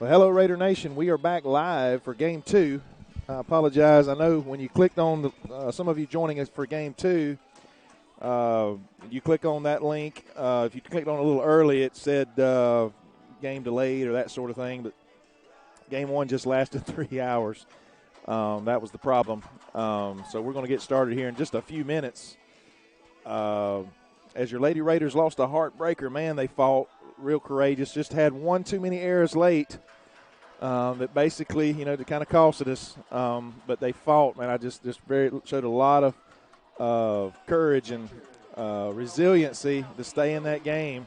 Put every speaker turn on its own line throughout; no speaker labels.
Well, hello, Raider Nation. We are back live for Game 2. I apologize. I know when you clicked on some of you joining us for Game 2, you click on that link. If you clicked on it a little early, it said game delayed or that sort of thing. But Game 1 just lasted 3 hours. That was the problem. So we're going to get started here in just a few minutes. As your Lady Raiders lost a heartbreaker, man, they fought real courageous. Just had one too many errors late that basically, that kind of costed us. But they fought, man. I just showed a lot of courage and resiliency to stay in that game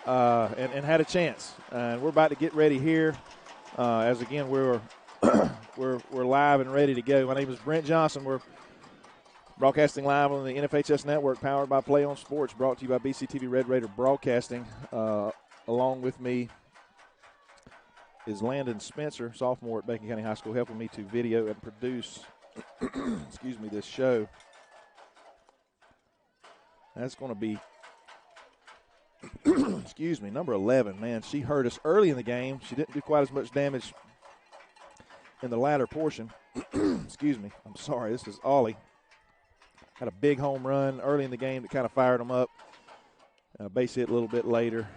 and had a chance. And we're about to get ready here. As again, we're live and ready to go. My name is Brent Johnson. We're broadcasting live on the NFHS Network, powered by Play on Sports, brought to you by BCTV Red Raider Broadcasting. Along with me is Landon Spencer, sophomore at Bacon County High School, helping me to video and produce this show. That's going to be, number 11. Man, she hurt us early in the game. She didn't do quite as much damage in the latter portion. I'm sorry, this is Ollie. Had a big home run early in the game that kind of fired them up. Base hit a little bit later.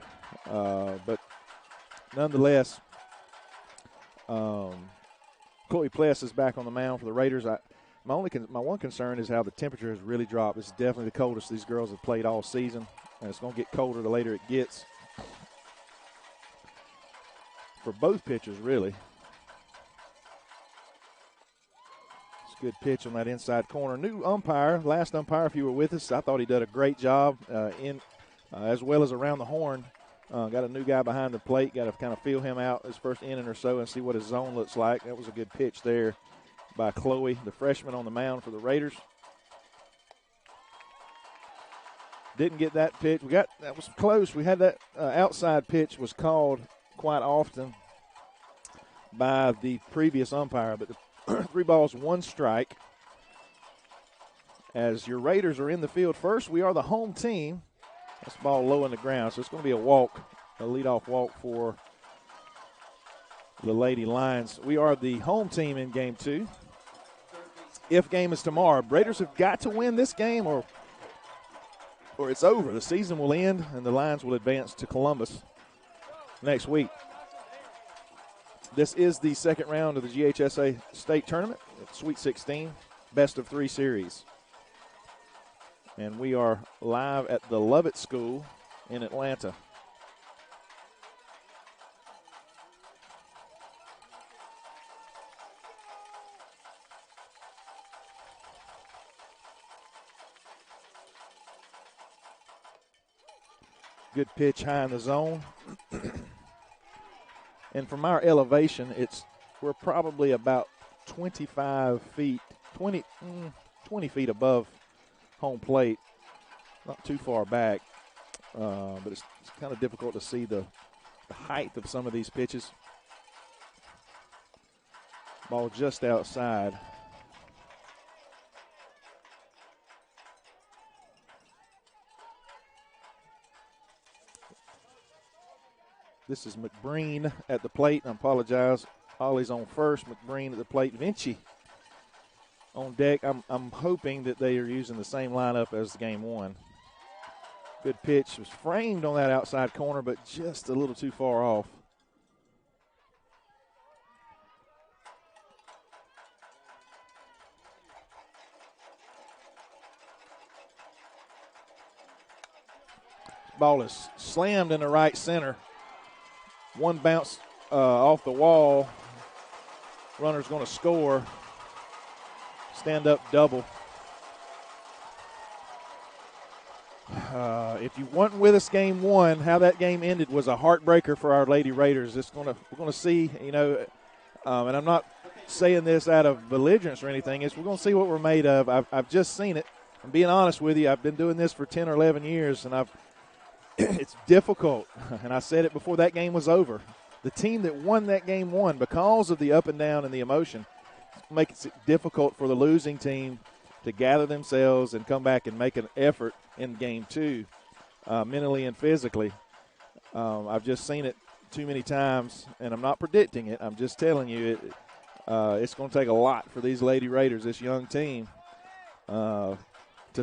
But nonetheless, Chloe Pless is back on the mound for the Raiders. My one concern is how the temperature has really dropped. It's definitely the coldest these girls have played all season, and it's going to get colder the later it gets. For both pitchers, really. Good pitch on that inside corner. New umpire, last umpire, if you were with us, I thought he did a great job as well as around the horn. Got a new guy behind the plate. Got to kind of feel him out his first inning or so and see what his zone looks like. That was a good pitch there by Chloe, the freshman on the mound for the Raiders. Didn't get that pitch. That was close. We had that outside pitch was called quite often by the previous umpire, but 3 balls, 1 strike. As your Raiders are in the field first, we are the home team. That's the ball low in the ground, so it's going to be a walk, a leadoff walk for the Lady Lions. We are the home team in Game 2. If game is tomorrow, Raiders have got to win this game or it's over. The season will end, and the Lions will advance to Columbus next week. This is the second round of the GHSA State Tournament, Sweet 16, best of 3 series. And we are live at the Lovett School in Atlanta. Good pitch high in the zone. And from our elevation, we're probably about 25 feet, 20 feet above home plate. Not too far back, but it's kind of difficult to see the height of some of these pitches. Ball just outside. This is McBreen at the plate. I apologize. Ollie's on first. McBreen at the plate. Vinci on deck. I'm hoping that they are using the same lineup as Game 1. Good pitch. Was framed on that outside corner, but just a little too far off. Ball is slammed in the right center. One bounce off the wall. Runner's going to score. Stand-up double. If you weren't with us Game 1, how that game ended was a heartbreaker for our Lady Raiders. We're going to see, and I'm not saying this out of belligerence or anything. We're going to see what we're made of. I've just seen it. I'm being honest with you. I've been doing this for 10 or 11 years, and it's difficult, and I said it before that game was over. The team that won that game won because of the up and down and the emotion. Makes it difficult for the losing team to gather themselves and come back and make an effort in Game 2, mentally and physically. I've just seen it too many times, and I'm not predicting it. I'm just telling you it's going to take a lot for these Lady Raiders, this young team, to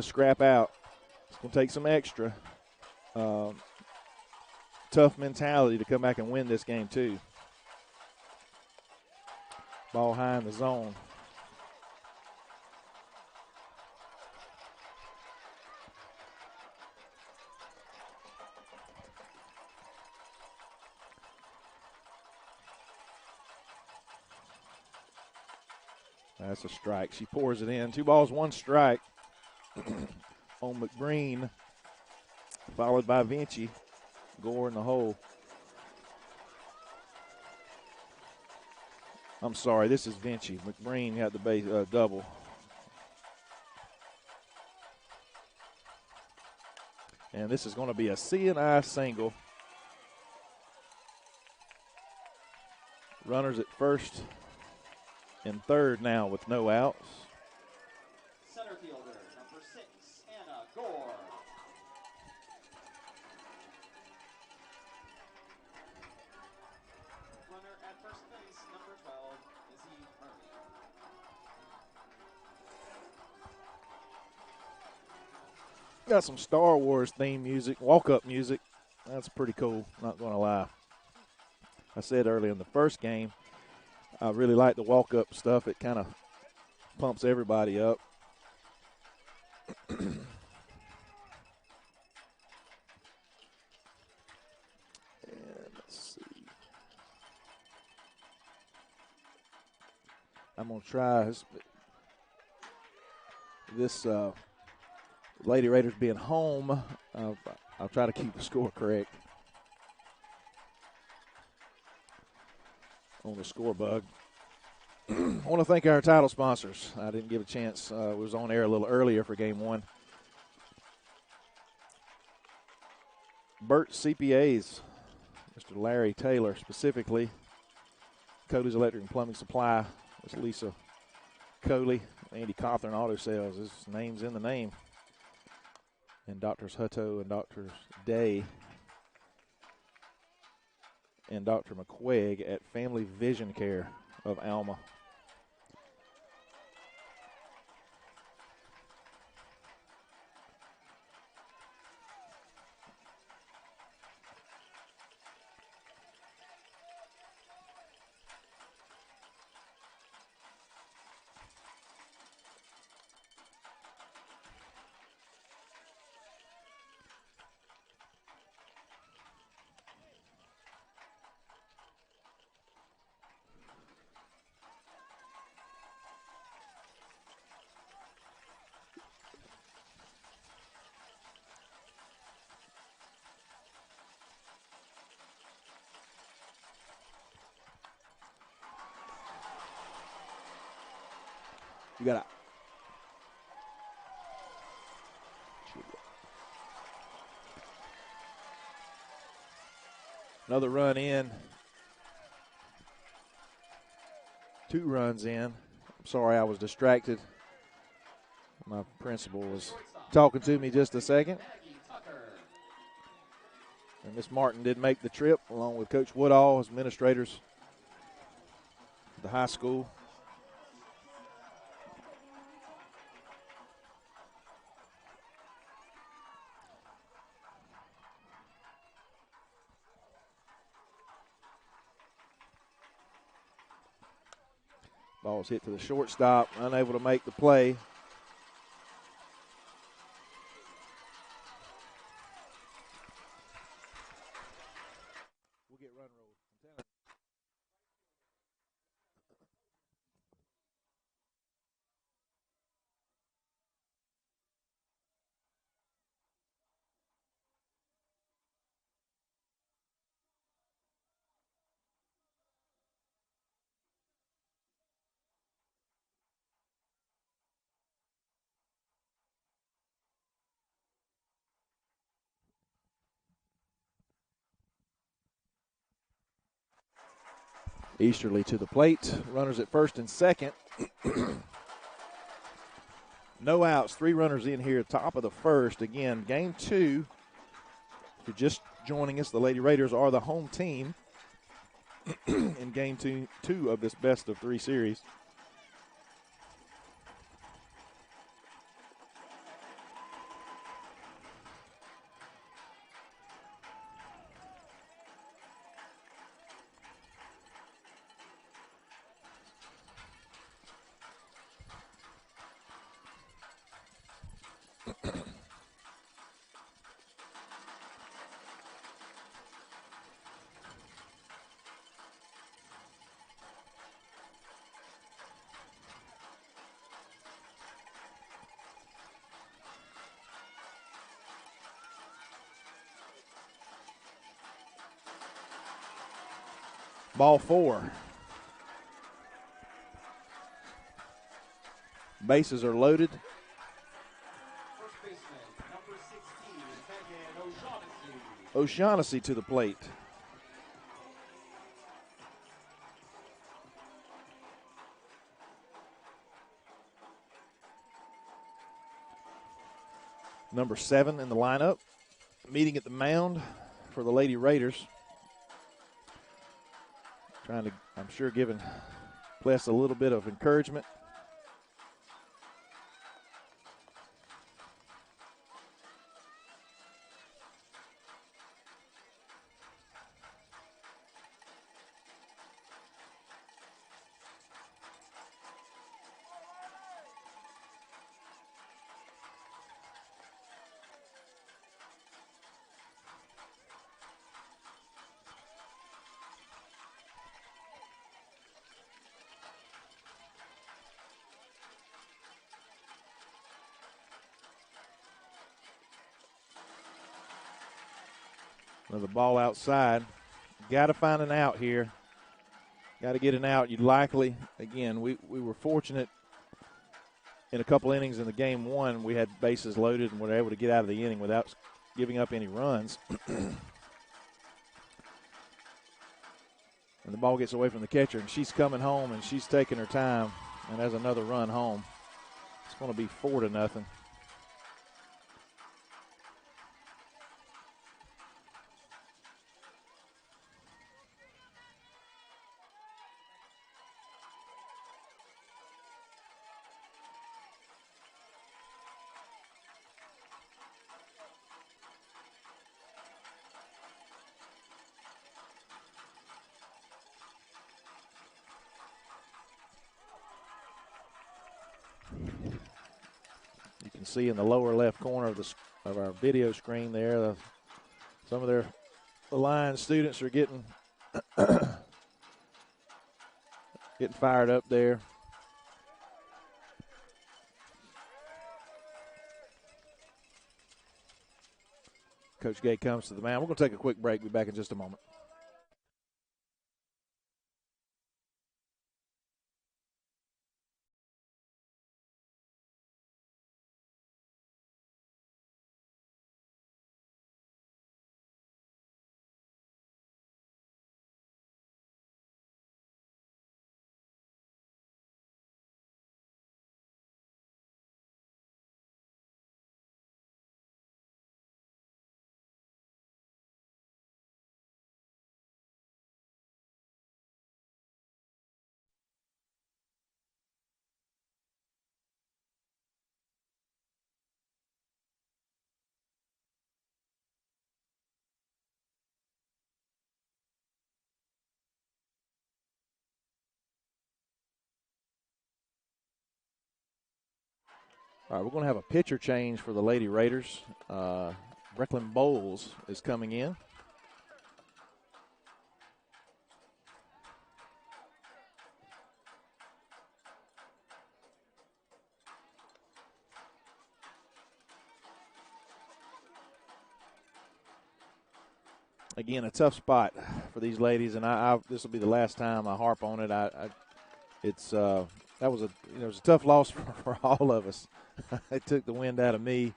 scrap out. It's going to take some extra tough mentality to come back and win this game too. Ball high in the zone. That's a strike. She pours it in. 2 balls, 1 strike on McBreen, followed by Vinci. Gore in the hole. I'm sorry, this is Vinci. McBreen got the base double. And this is going to be a C&I single. Runners at first and third now with no outs.
Center fielder, number 6, Anna Gore. Runner at first base, number 12, Izzy Murray.
Got some Star Wars theme music, walk-up music. That's pretty cool, not going to lie. I said earlier in the first game, I really like the walk-up stuff. It kind of pumps everybody up. And let's see. I'm going to try this Lady Raiders being home. I'll try to keep the score correct on the score bug. I want to thank our title sponsors. I didn't give a chance. Was on air a little earlier for game 1. Burt CPAs, Mr. Larry Taylor specifically. Cody's Electric and Plumbing Supply. It's Lisa Coley. Andy Cawthorn Auto Sales. His name's in the name. And Doctors Hutto and Doctors Day and Dr. McQuaig at Family Vision Care of Alma. You got another run in. 2 runs in. I'm sorry I was distracted. My principal was talking to me just a second. And Miss Martin did make the trip along with Coach Woodall, as administrators at the high school. Ball's hit to the shortstop, unable to make the play. We'll get run roll. Easterly to the plate. Runners at first and second. No outs. 3 runners in here, top of the first. Again, game 2. If you're just joining us, the Lady Raiders are the home team. in game two of this best of 3 series. Ball 4. Bases are loaded.
First baseman, number 16, Megan O'Shaughnessy.
O'Shaughnessy to the plate. Number 7 in the lineup. Meeting at the mound for the Lady Raiders. Trying to, I'm sure, giving Pless a little bit of encouragement. Another ball outside. Got to find an out here. Got to get an out. You'd likely, again, we were fortunate in a couple innings in the game one. We had bases loaded and were able to get out of the inning without giving up any runs. And the ball gets away from the catcher, and she's coming home, and she's taking her time, and has another run home. It's going to be 4-0. You can see in the lower left corner of our video screen there, some of the line students are getting getting fired up there. Coach Gay comes to the mound. We're going to take a quick break. Be back in just a moment. All right, we're going to have a pitcher change for the Lady Raiders. Brecklin Bowles is coming in. Again, a tough spot for these ladies, and this will be the last time I harp on it. That was it was a tough loss for all of us. It took the wind out of me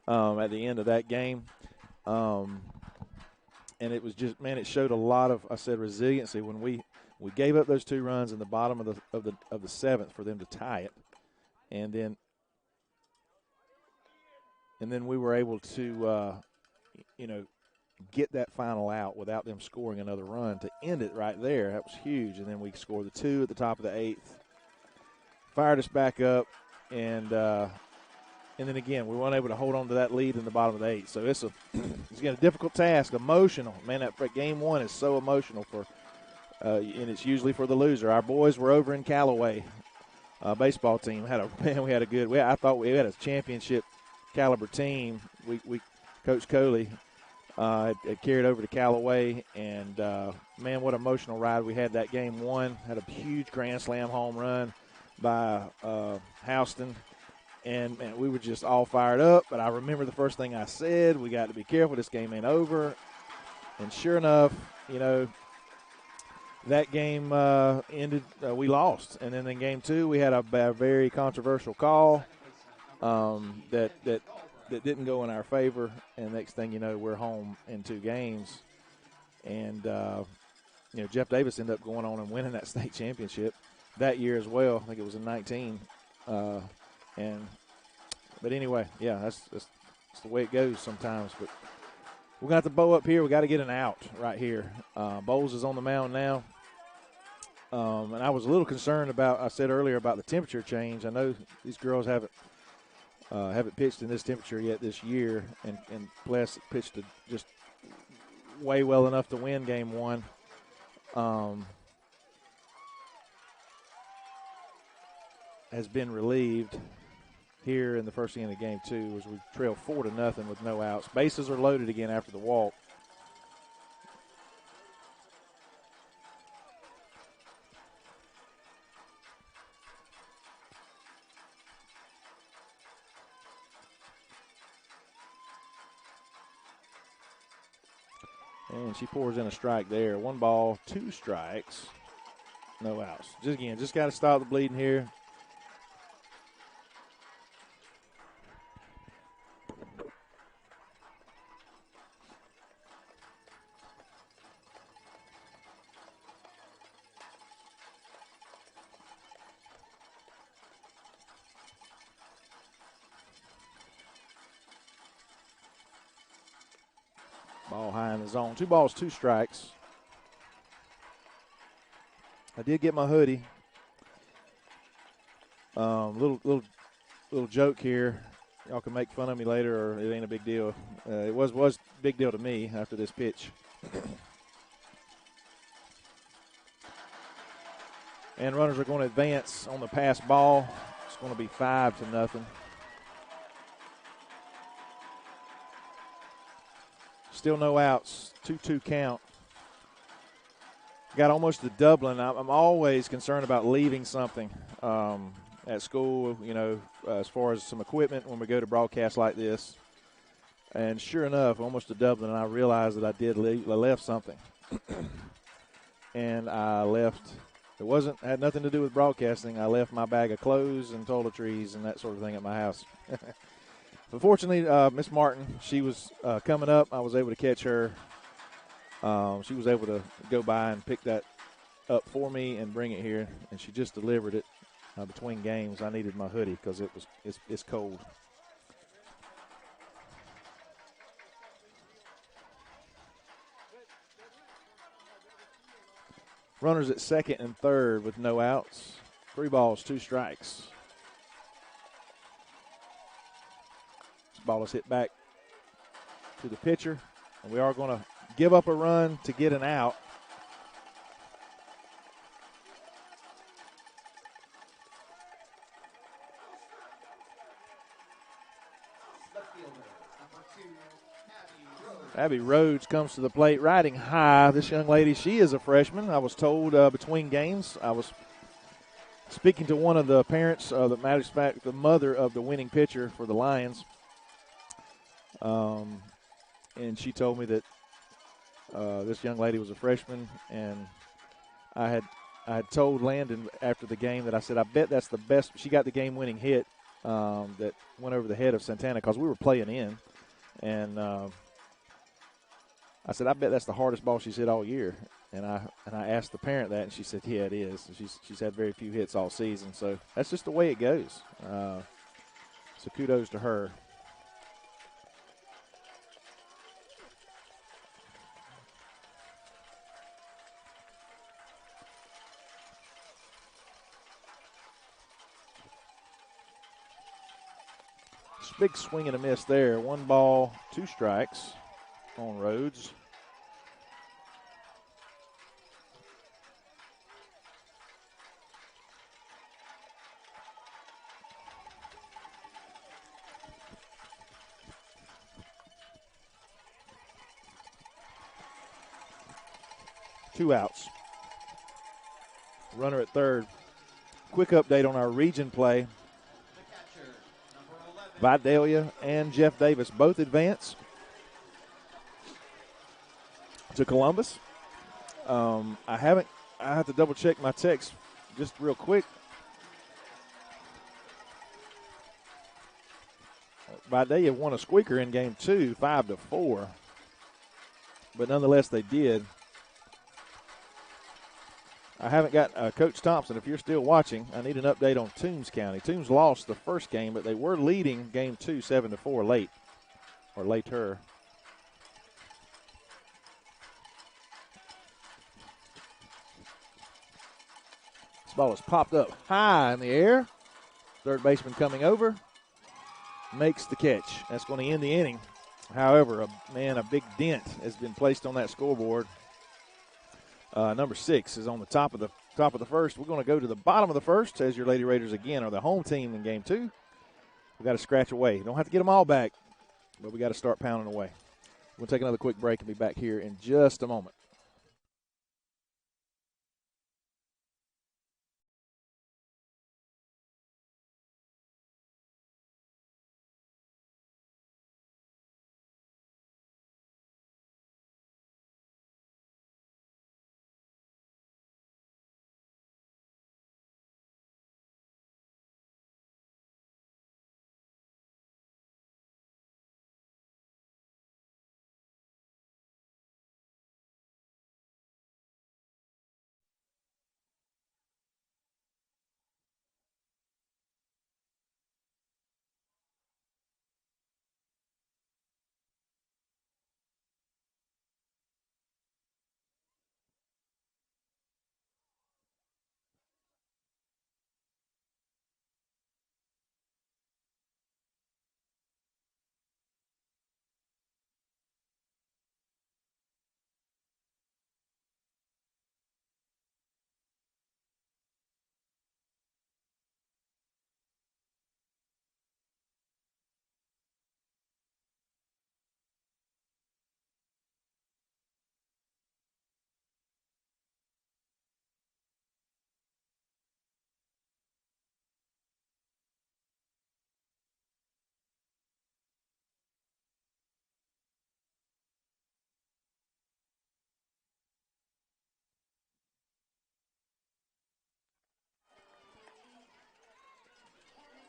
at the end of that game, and it was just, man, it showed a lot of, I said, resiliency when we gave up those 2 runs in the bottom of the 7th for them to tie it, and then we were able to get that final out without them scoring another run to end it right there. That was huge. And then we scored the 2 at the top of the 8th, fired us back up, and then again we weren't able to hold on to that lead in the bottom of the 8th. So it's again a difficult task, emotional. Man, that game 1 is so emotional and it's usually for the loser. Our boys were over in Callaway. Baseball team I thought we had a championship caliber team. We Coach Coley had carried over to Callaway, and man, what an emotional ride we had that game 1. Had a huge grand slam home run by Houston, and man, we were just all fired up. But I remember the first thing I said, we got to be careful, this game ain't over. And sure enough, that game ended, we lost. And then in game 2, we had a very controversial call that didn't go in our favor. And next thing you know, we're home in 2 games. And, Jeff Davis ended up going on and winning that state championship that year as well. I think it was in 19. But anyway, yeah, that's the way it goes sometimes. But we're going to have to bow up here. We got to get an out right here. Bowles is on the mound now. And I was a little concerned I said earlier about the temperature change. I know these girls haven't pitched in this temperature yet this year, and Pless pitched just way well enough to win game 1. Has been relieved here in the first inning of game 2 as we trail 4-0 with no outs. Bases are loaded again after the walk. And she pours in a strike there. 1 ball, 2 strikes, no outs. Just got to stop the bleeding here. Ball high in the zone. 2 balls, 2 strikes. I did get my hoodie. Little joke here. Y'all can make fun of me later, or it ain't a big deal. It was a big deal to me after this pitch. And runners are going to advance on the pass ball. It's going to be 5-0. Still no outs, 2-2 count. Got almost to doubling. I'm always concerned about leaving something at school, as far as some equipment when we go to broadcast like this. And sure enough, almost to doubling, and I realized that I left something. And I left, had nothing to do with broadcasting. I left my bag of clothes and toiletries and that sort of thing at my house. Unfortunately, Miss Martin, she was coming up. I was able to catch her. She was able to go by and pick that up for me and bring it here, and she just delivered it between games. I needed my hoodie because it's cold. Runners at second and third with no outs. 3 balls, 2 strikes. Ball is hit back to the pitcher, and we are going to give up a run to get an out. Abby Rhodes comes to the plate riding high. This young lady, she is a freshman. I was told between games, I was speaking to one of the parents, the mother of the winning pitcher for the Lions. And she told me that this young lady was a freshman, and I had told Landon after the game that I said, I bet that's the best. She got the game-winning hit that went over the head of Santana because we were playing in, and I said, I bet that's the hardest ball she's hit all year. And I asked the parent that, and she said, yeah, it is. She's had very few hits all season, so that's just the way it goes. So kudos to her. Big swing and a miss there. 1 ball, 2 strikes on Rhodes. Two outs. Runner at third. Quick update on our region play. Vidalia and Jeff Davis both advance to Columbus. I have to double check my text just real quick. Vidalia won a squeaker in game 2, 5-4. But nonetheless, they did. I haven't got Coach Thompson. If you're still watching, I need an update on Toombs County. Toombs lost the first game, but they were leading game 2, 7-4 late, or later. This ball is popped up high in the air. Third baseman coming over, makes the catch. That's going to end the inning. However, a big dent has been placed on that scoreboard. Number 6 is on the top of the first. We're going to go to the bottom of the first, as your Lady Raiders again are the home team in game 2. We got to scratch away. Don't have to get them all back, but we got to start pounding away. We'll take another quick break and be back here in just a moment.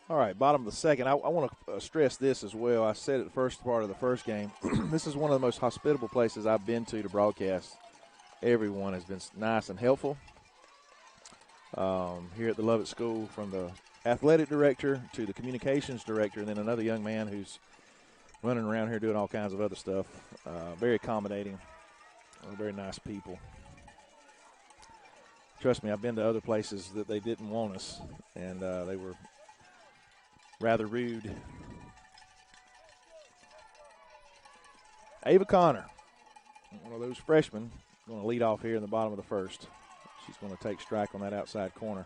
All right, bottom of the second. I want to stress this as well. I said it the first part of the first game. This is one of the most hospitable places I've been to broadcast. Everyone has been nice and helpful. Here at the Lovett School, from the athletic director to the communications director, and then another young man who's running around here doing all kinds of other stuff. Very accommodating, very nice people. Trust me, I've been to other places that they didn't want us, and they were rather rude. Ava Connor, one of those freshmen, going to lead off here in the bottom of the first. She's going to take strike on that outside corner.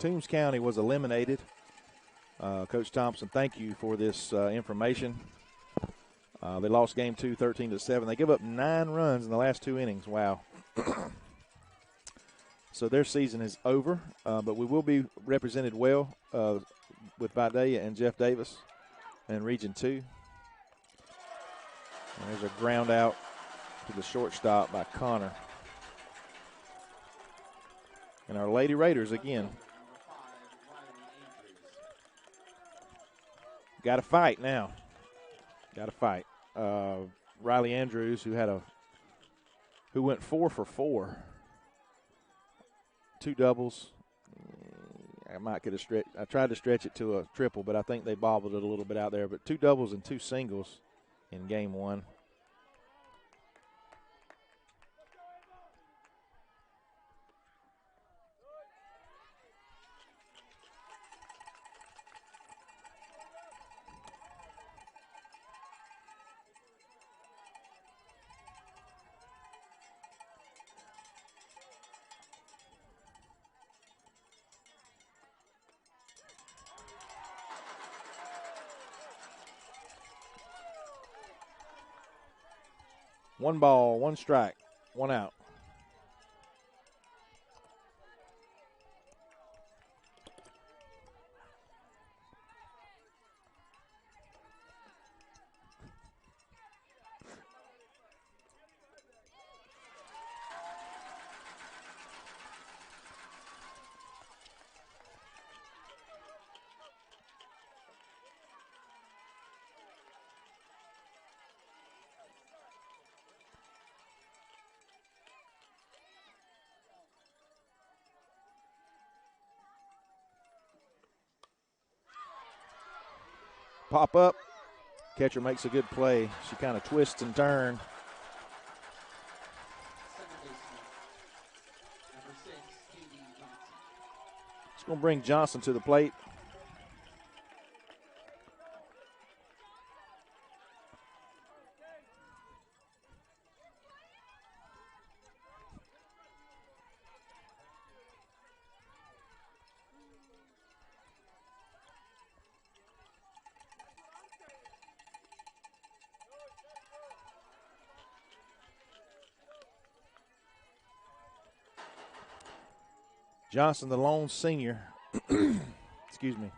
Toombs County was eliminated. Coach Thompson, thank you for this information. They lost game 2, 13-7. They give up 9 runs in the last 2 innings. Wow. So their season is over, but we will be represented well with Vidalia and Jeff Davis in Region 2. And there's a ground out to the shortstop by Connor. And our Lady Raiders again. Got to fight now. Got to fight. Riley Andrews, who went 4 for 4. two doubles. I might could have stretched. I tried to stretch it to a triple, but I think they bobbled it a little bit out there. But two doubles and two singles in game one. One ball, one strike, one out. Pop up. Catcher makes a good play. She kind of twists and turns. It's going to bring Johnson to the plate. Johnson, the lone senior. Excuse me.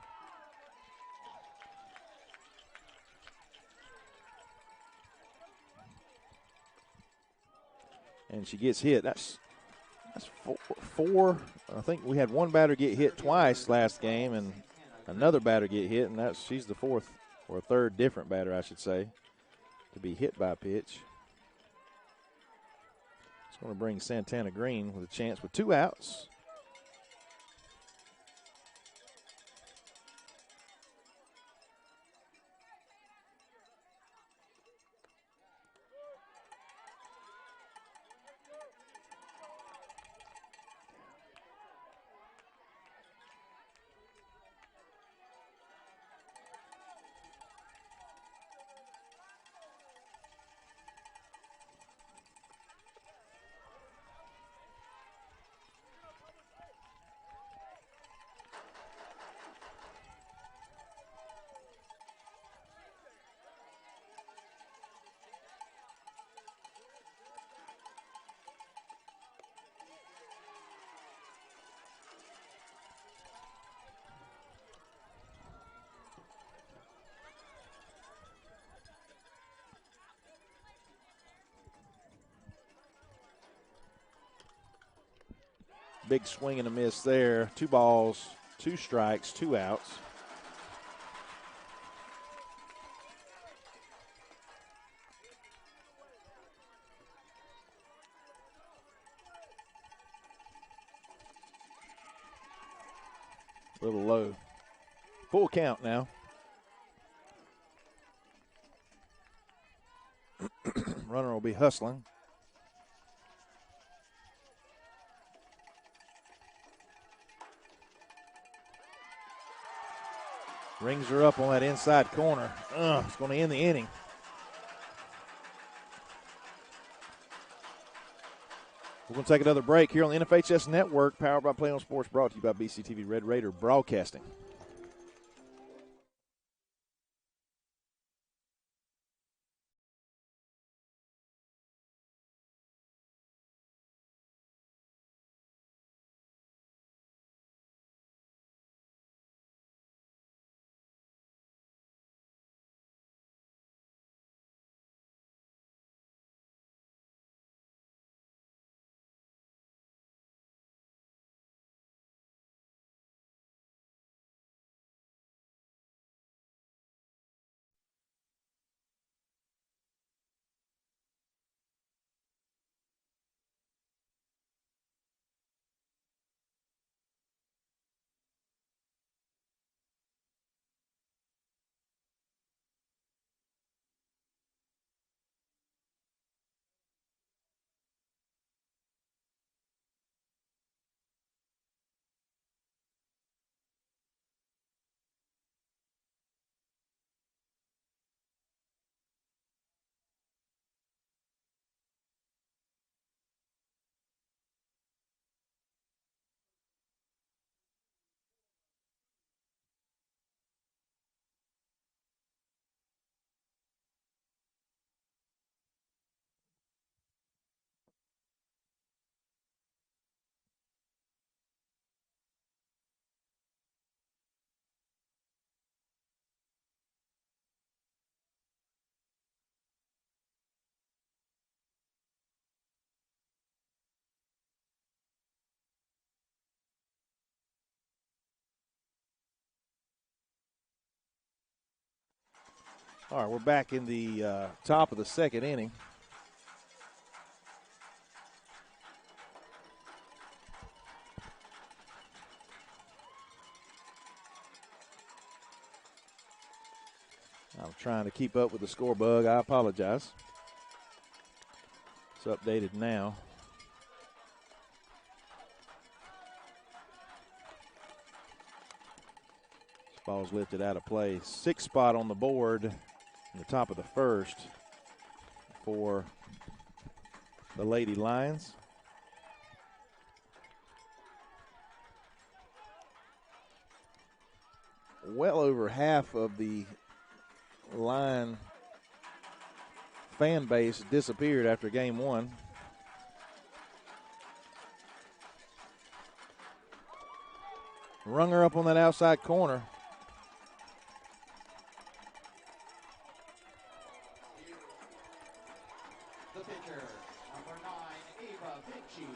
And she gets hit. That's four. I think we had one batter get hit twice last game, and another batter get hit, and she's the fourth or third different batter, I should say, to be hit by a pitch. It's going to bring Santana Green with a chance with two outs. Big swing and a miss there. 2 balls, 2 strikes, 2 outs. A little low. Full count now. Runner will be hustling. Rings her up on that inside corner. It's going to end the inning. We're going to take another break here on the NFHS Network, powered by Play On Sports, brought to you by BCTV Red Raider Broadcasting. All right, we're back in the top of the second inning. I'm trying to keep up with the score bug. I apologize. It's updated now. This ball's lifted out of play. 6th spot on the board in the top of the first for the Lady Lions. Well over half of the Lion fan base disappeared after game one. Rung her up on that outside corner.
The pitcher, number 9, Ava Vinci.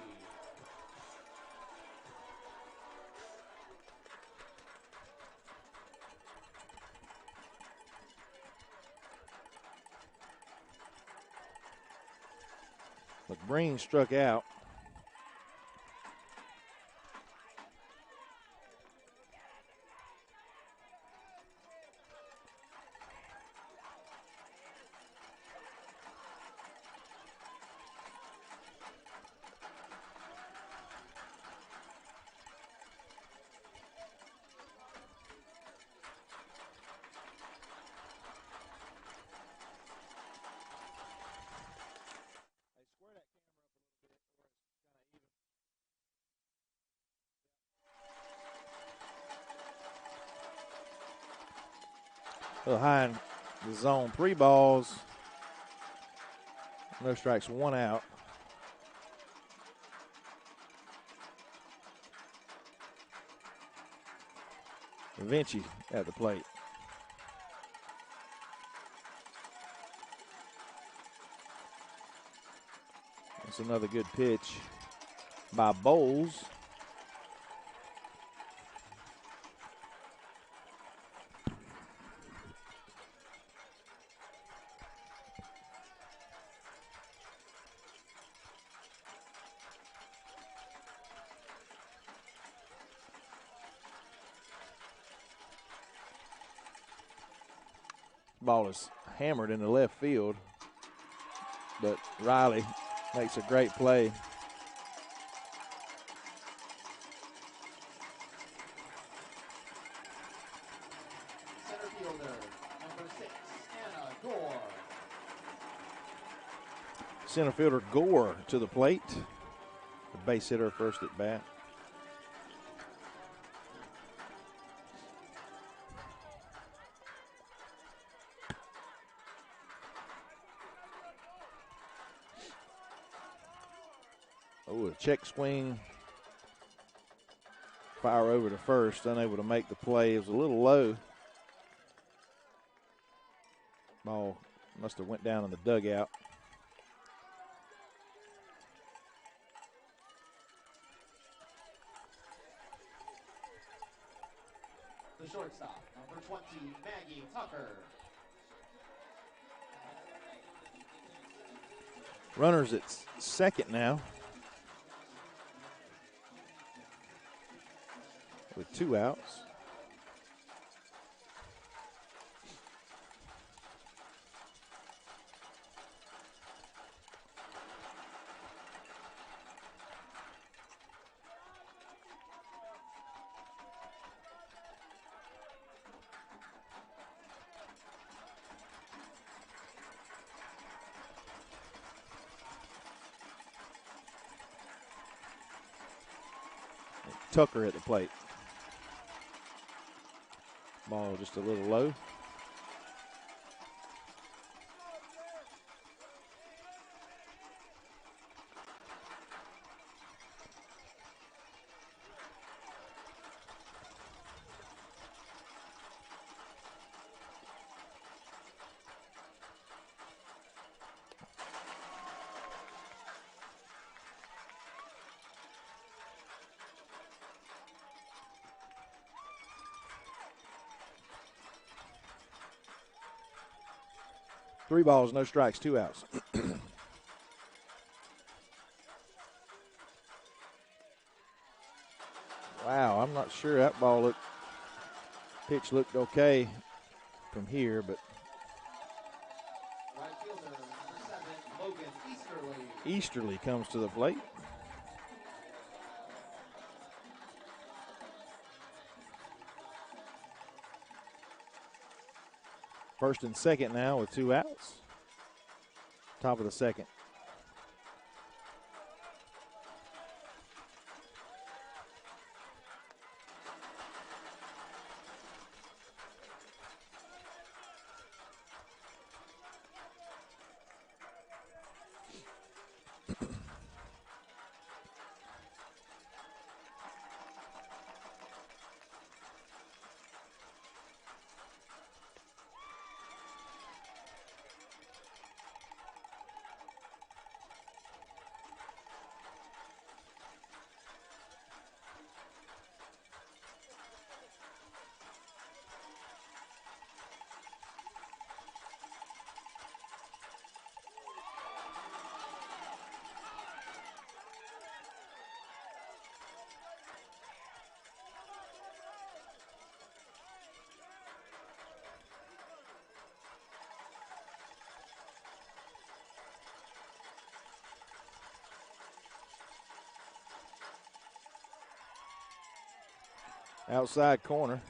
McBreen struck out. A little high in the zone. 3 balls. No strikes, 1 out. Vinci at the plate. That's another good pitch by Bowles. Ball is hammered into left field, but Riley makes a great play.
Center fielder, number 6, Anna Gore.
Center fielder Gore to the plate. The base hitter first at bat. Oh, a check swing. Fire over to first, unable to make the play. It was a little low. Ball must have went down in the dugout.
The shortstop, number 20, Maggie Tucker.
Runners at second now, with 2 outs. Tucker at the plate. Ball just a little low. 3 balls, no strikes, 2 outs. Wow, I'm not sure that pitch looked okay from here, but
Right fielder, number 7, Logan Easterly.
Easterly comes to the plate. First and second now with 2 outs. Top of the second. Outside corner.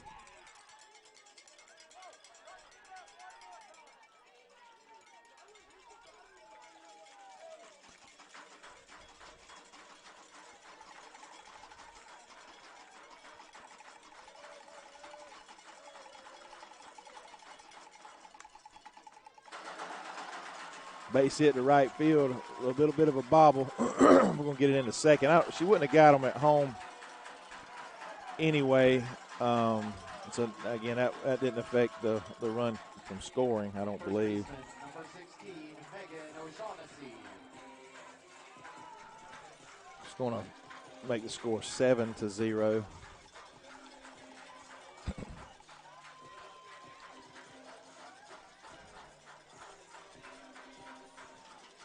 Base hit to right field, a little bit of a bobble. We're going to get it into second. She wouldn't have got him at home anyway. So, again, that didn't affect the run from scoring, I don't believe.
Number 16, Megan O'Shaughnessy.
It's going to make the score 7-0.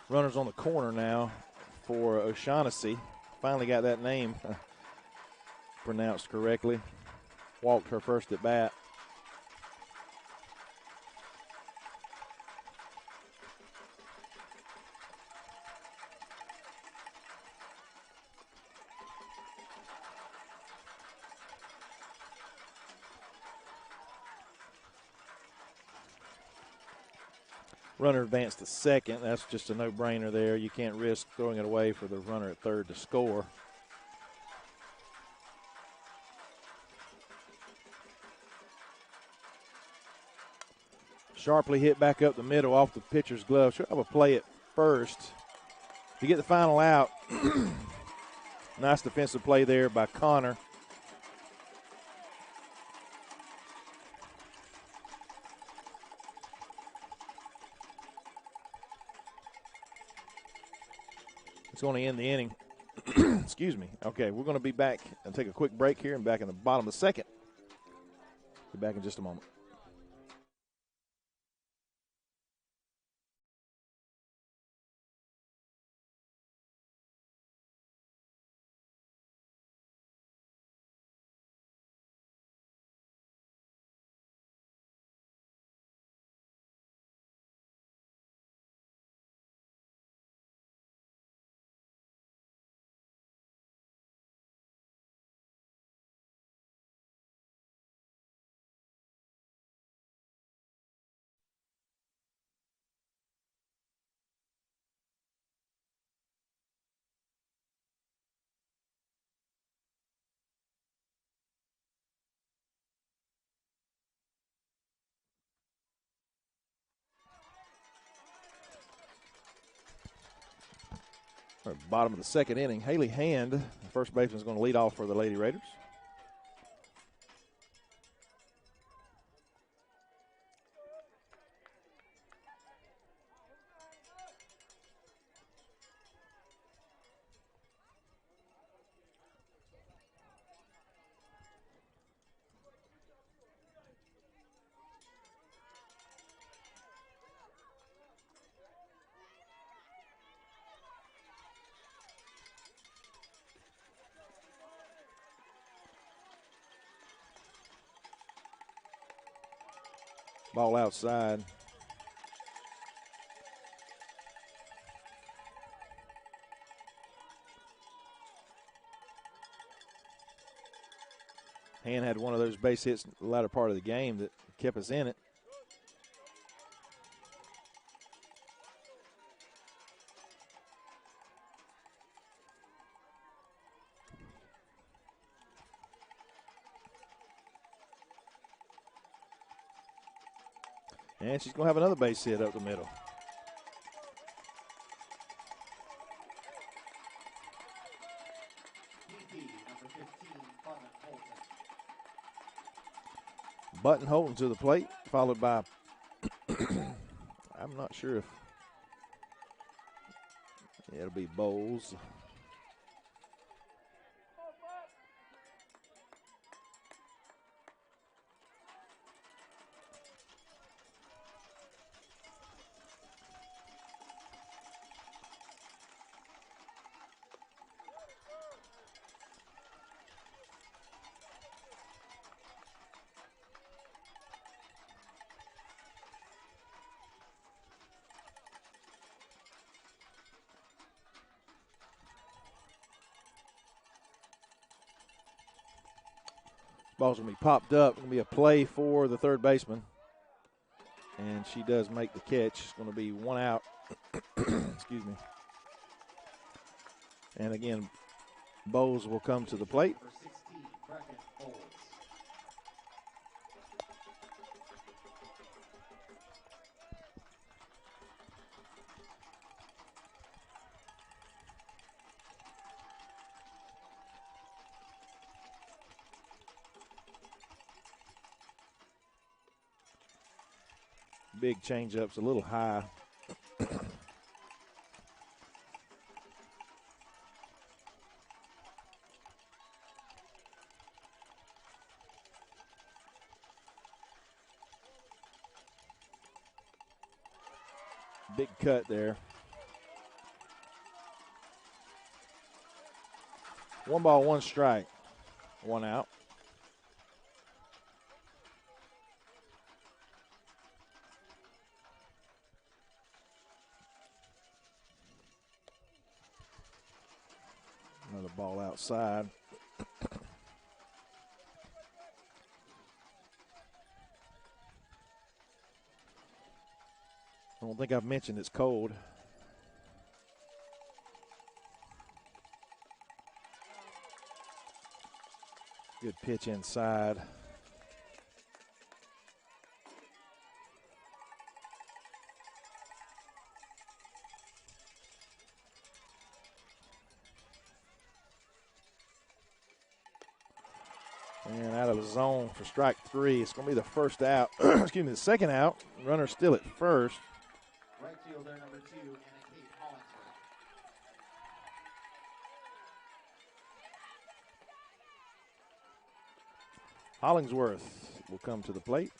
Runners on the corner now for O'Shaughnessy. Finally got that name pronounced correctly. Walked her first at bat. Runner advanced to second. That's just a no-brainer there. You can't risk throwing it away for the runner at third to score. Sharply hit back up the middle off the pitcher's glove. Should have a play at first to get the final out. Nice defensive play there by Connor. It's going to end the inning. Excuse me. Okay, we're going to be back and take a quick break here and back in the bottom of the second. Be back in just a moment. Bottom of the second inning. Haley Hand, the first baseman, is going to lead off for the Lady Raiders. Ball outside. Han had one of those base hits in the latter part of the game that kept us in it. And she's going to have another base hit up the middle. Button Holton to the plate, followed by, I'm not sure if it'll be Bowles. Ball's going to be popped up. Going to be a play for the third baseman. And she does make the catch. It's going to be one out. Excuse me. And again, Bowles will come to the plate. Big changeup's a little high. Big cut there. 1 ball, 1 strike. 1 out. Another ball outside. I don't think I've mentioned it's cold. Good pitch inside. And out of the zone for strike 3. It's going to be the first out. Excuse me, the second out. Runner still at first.
Right fielder number 2, Anna Kate Hollingsworth.
Hollingsworth will come to the plate.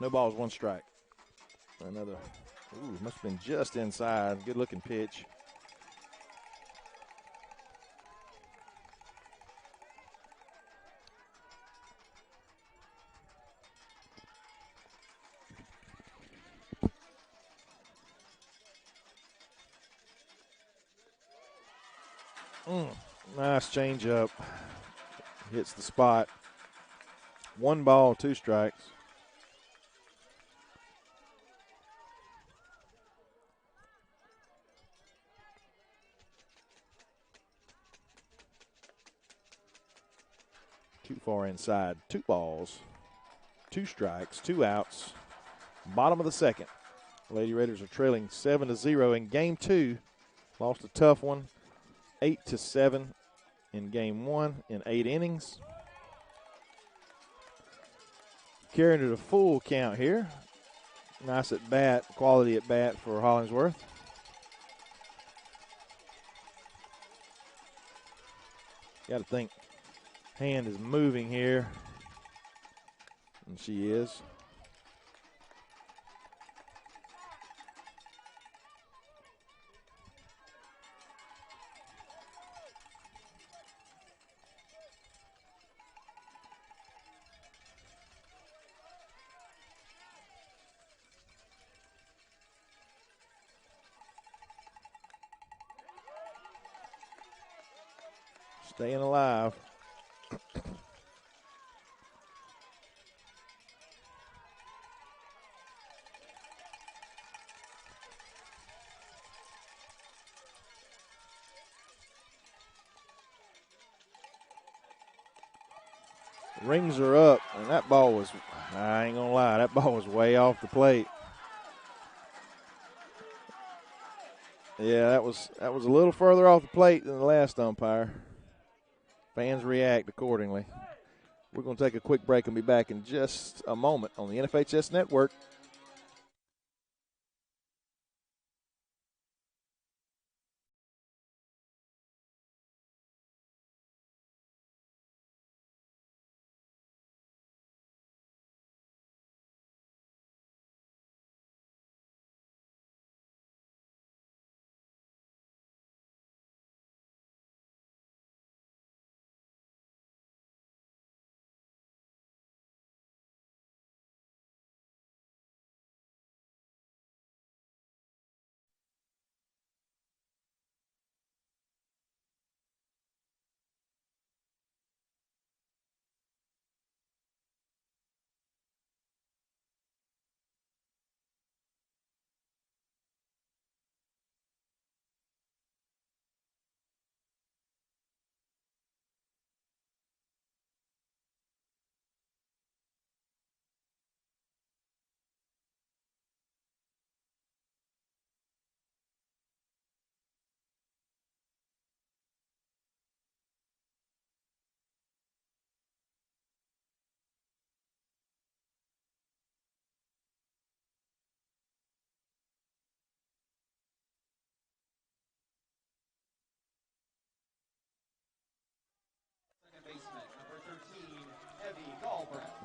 No balls, 1 strike. Another, must have been just inside. Good looking pitch. Nice change up. Hits the spot. 1 ball, 2 strikes. Too far inside. 2 balls, 2 strikes, 2 outs. Bottom of the second. Lady Raiders are trailing 7-0 in game 2. Lost a tough one, 8-7 in game 1 in 8 innings. Carrying it a full count here. Nice at bat, quality at bat for Hollingsworth. Got to think hand is moving here. And she is. Staying alive. Rings are up, and that ball was, I ain't gonna lie, that ball was way off the plate. Yeah, that was a little further off the plate than the last umpire. Fans react accordingly. We're going to take a quick break and be back in just a moment on the NFHS Network.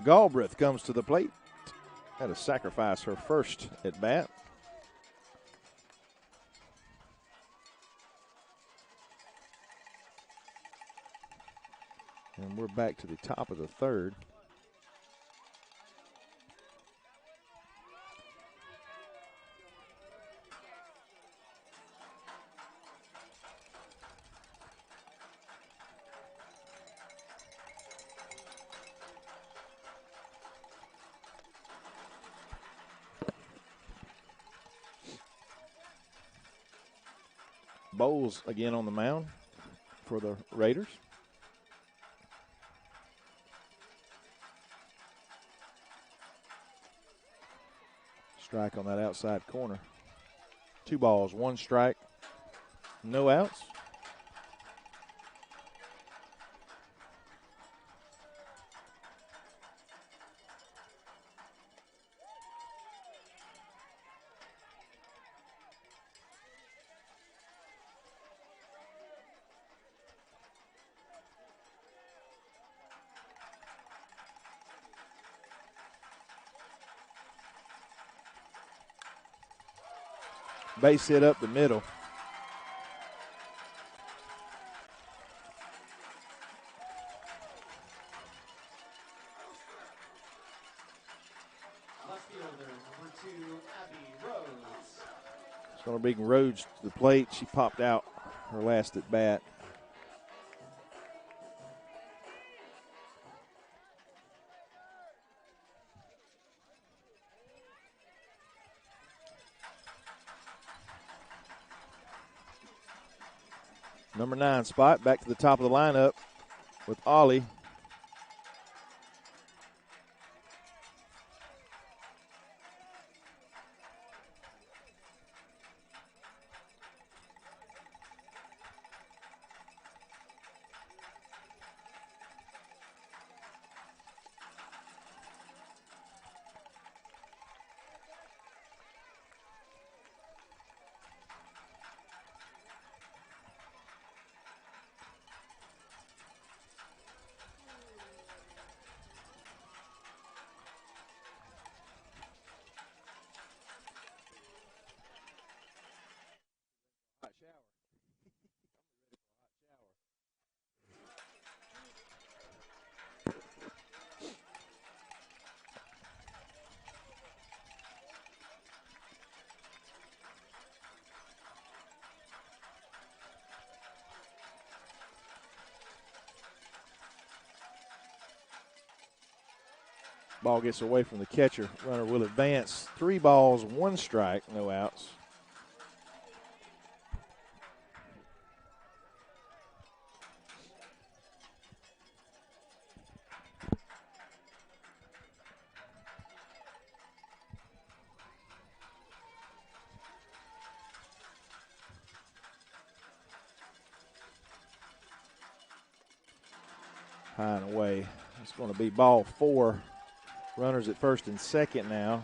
Galbraith comes to the plate. Had to sacrifice her first at bat. And we're back to the top of the third. Bowles again on the mound for the Raiders. Strike on that outside corner. 2 balls, 1 strike, no outs. Base hit up the middle.
Left fielder, number 2, Abby Rhodes.
It's going to bring Rhodes to the plate. She popped out her last at bat. Number 9 spot, back to the top of the lineup with Ollie. Ball gets away from the catcher. Runner will advance. 3 balls, 1 strike, no outs. High and away. It's going to be ball 4. Runners at first and second now.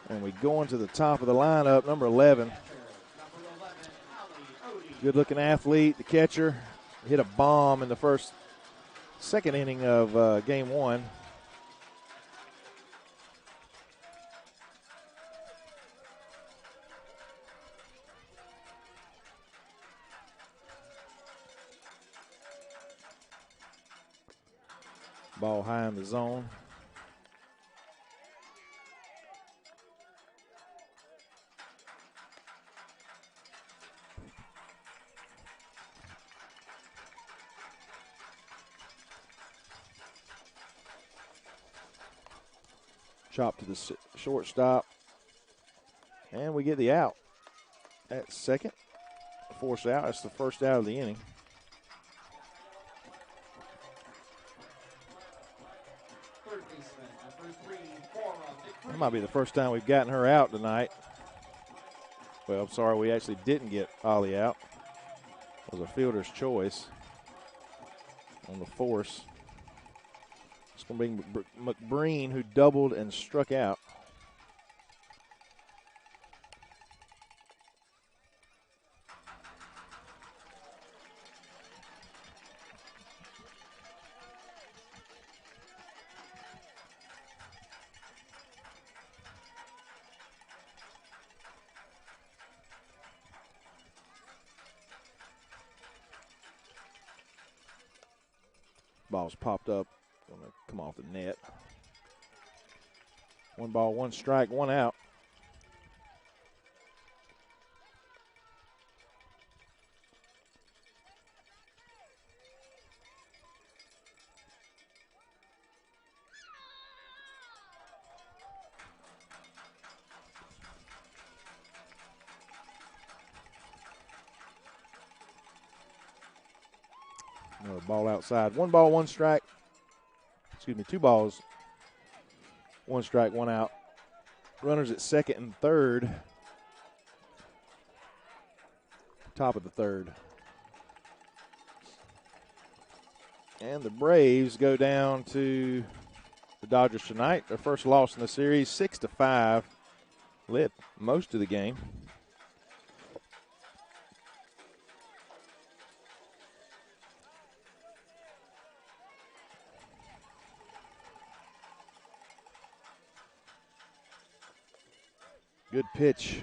And we go into the top of the lineup, number 11. Good-looking athlete, the catcher. Hit a bomb in the second inning of game 1. Ball high in the zone. Chop to the shortstop. And we get the out at second. Force out. That's the first out of the inning. That might be the first time we've gotten her out tonight. Well, I'm sorry, we actually didn't get Ollie out. It was a fielder's choice on the force. It's going to be McBreen, who doubled and struck out. Ball's popped up, going to come off the net. 1 ball, 1 strike, 1 out. Another ball outside. 1 ball, 1 strike. Excuse me, 2 balls, 1 strike, 1 out. Runners at second and third. Top of the third. And the Braves go down to the Dodgers tonight. Their first loss in the series, 6-5. Led most of the game. Good pitch.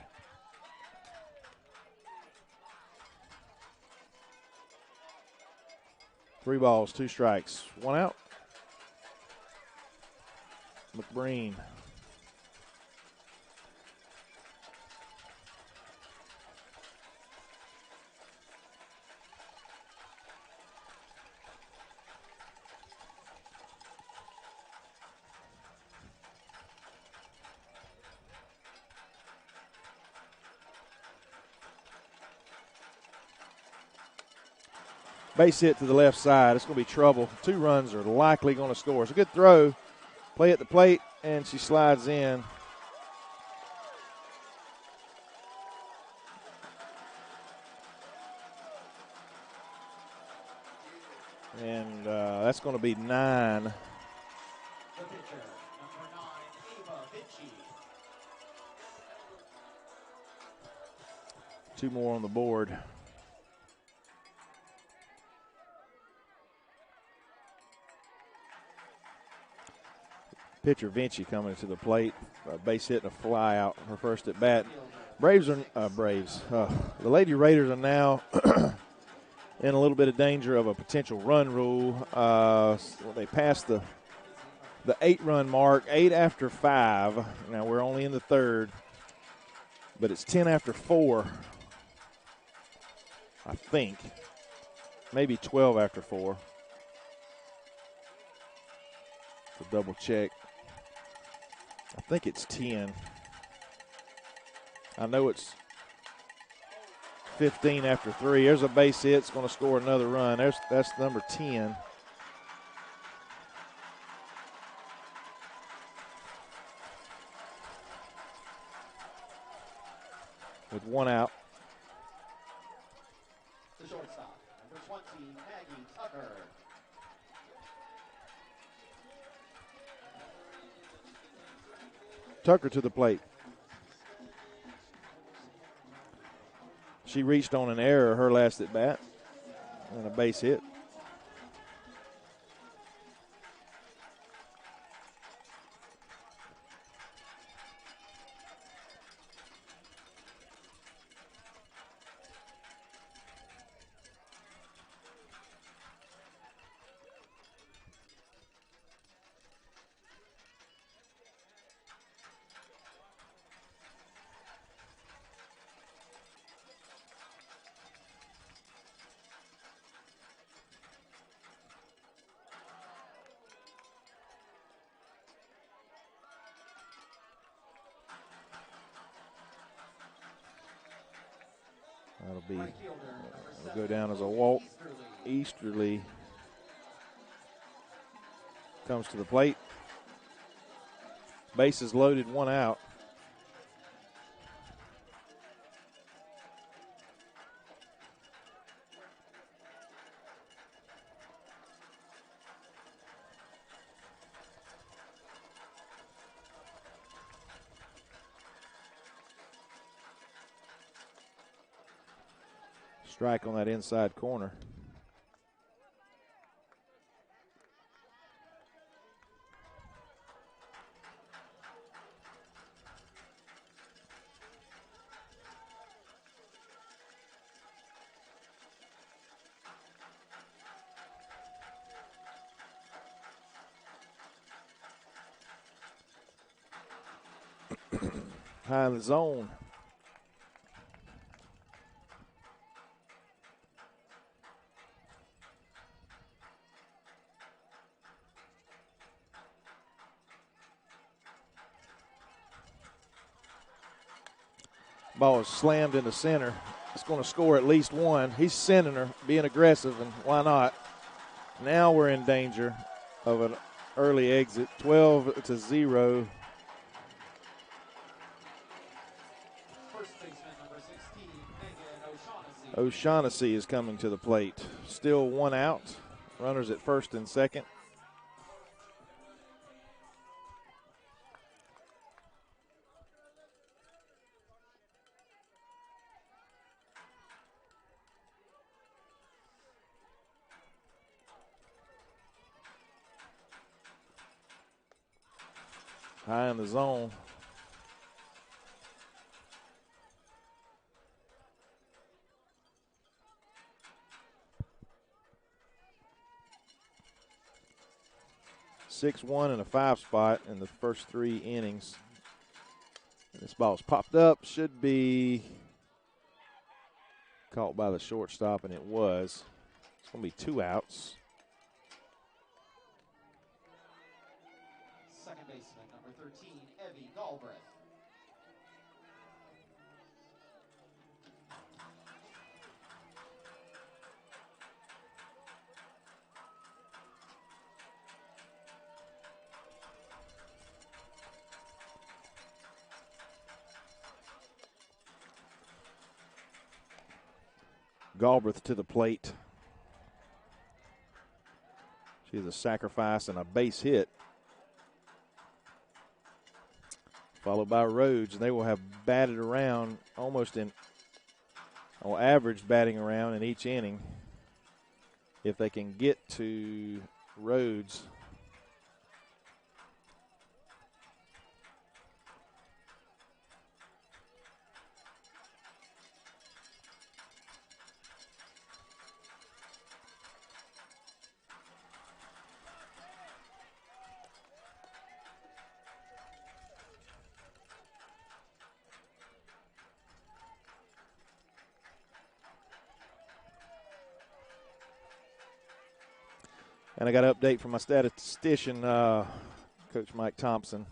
Three balls, 2 strikes, 1 out. McBreen. Base hit to the left side. It's going to be trouble. 2 runs are likely going to score. It's a good throw. Play at the plate, and she slides in. And that's going to be 9.
The pitcher, number 9, Ava Vinci.
2 more on the board. Pitcher Vinci coming to the plate. Base hit and a fly out, her first at bat. The Lady Raiders are now in a little bit of danger of a potential run rule. They passed the 8-run mark, 8 after 5. Now we're only in the third, but it's 10 after 4, I think. Maybe 12 after 4. To double check. I think it's 10. I know it's 15 after 3. There's a base hit. It's going to score another run. That's number 10. With one out.
The shortstop, number 20, Maggie Tucker.
Tucker to the plate. She reached on an error her last at bat and a base hit. It'll go down as a walk. Easterly comes to the plate. Bases loaded, one out. Strike on that inside corner. High in the zone. Ball is slammed into center. It's going to score at least one. He's sending her, being aggressive, and why not? Now we're in danger of an early exit. 12-0.
First baseman, number 16, Megan O'Shaughnessy.
O'Shaughnessy is coming to the plate. Still one out. Runners at first and second. High in the zone. Six-1 and a 5 spot in the first 3 innings. This ball's popped up. Should be caught by the shortstop, and it was. It's going to be 2 outs.
Second baseman, number 13, Evie Galbraith.
Galbraith to the plate. She's a sacrifice and a base hit. Followed by Rhodes. They will have batted around almost in, on average, batting around in each inning. If they can get to Rhodes. And I got an update from my statistician, Coach Mike Thompson.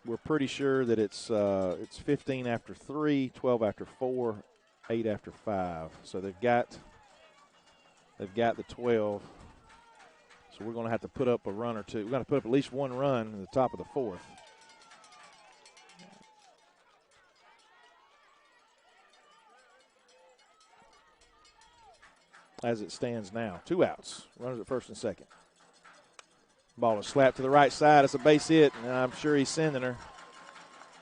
We're pretty sure that it's 15 after 3, 12 after 4, 8 after 5. So they've got the 12. So we're going to have to put up a run or two. We're going to put up at least one run in the top of the 4th. As it stands now, 2 outs. Runners at first and second. Ball is slapped to the right side. It's a base hit, and I'm sure he's sending her.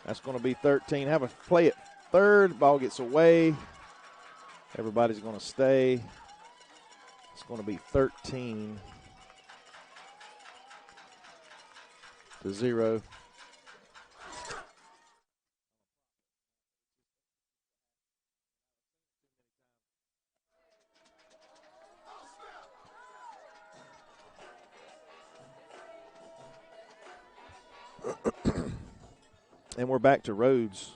That's going to be 13. Have a play at third. Ball gets away. Everybody's going to stay. It's going to be 13-0. And we're back to Rhodes.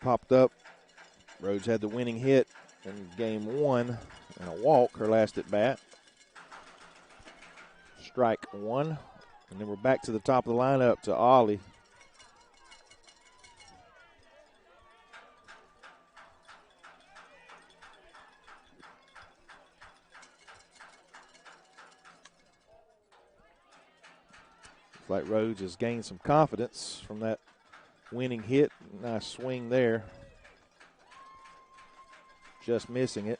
Popped up. Rhodes had the winning hit in game 1 and a walk, her last at bat. Strike 1. And then we're back to the top of the lineup to Ollie. Looks like Rhodes has gained some confidence from that winning hit. Nice swing there. Just missing it.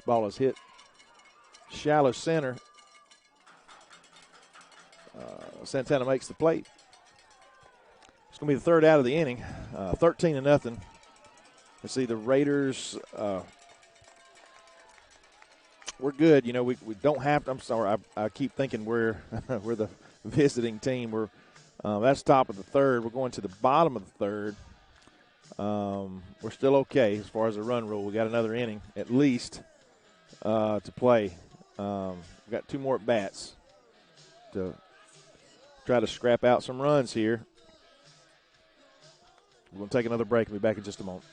Ball is hit shallow center. Santana makes the plate. It's going to be the third out of the inning, 13-0. Let's see, the Raiders, we're good. You know, we don't have to. I'm sorry, I keep thinking we're we're the visiting team. That's top of the third. We're going to the bottom of the third. We're still okay as far as the run rule. We got another inning at least to play. We've got 2 more at-bats to try to scrap out some runs here. We're going to take another break and be back in just a moment.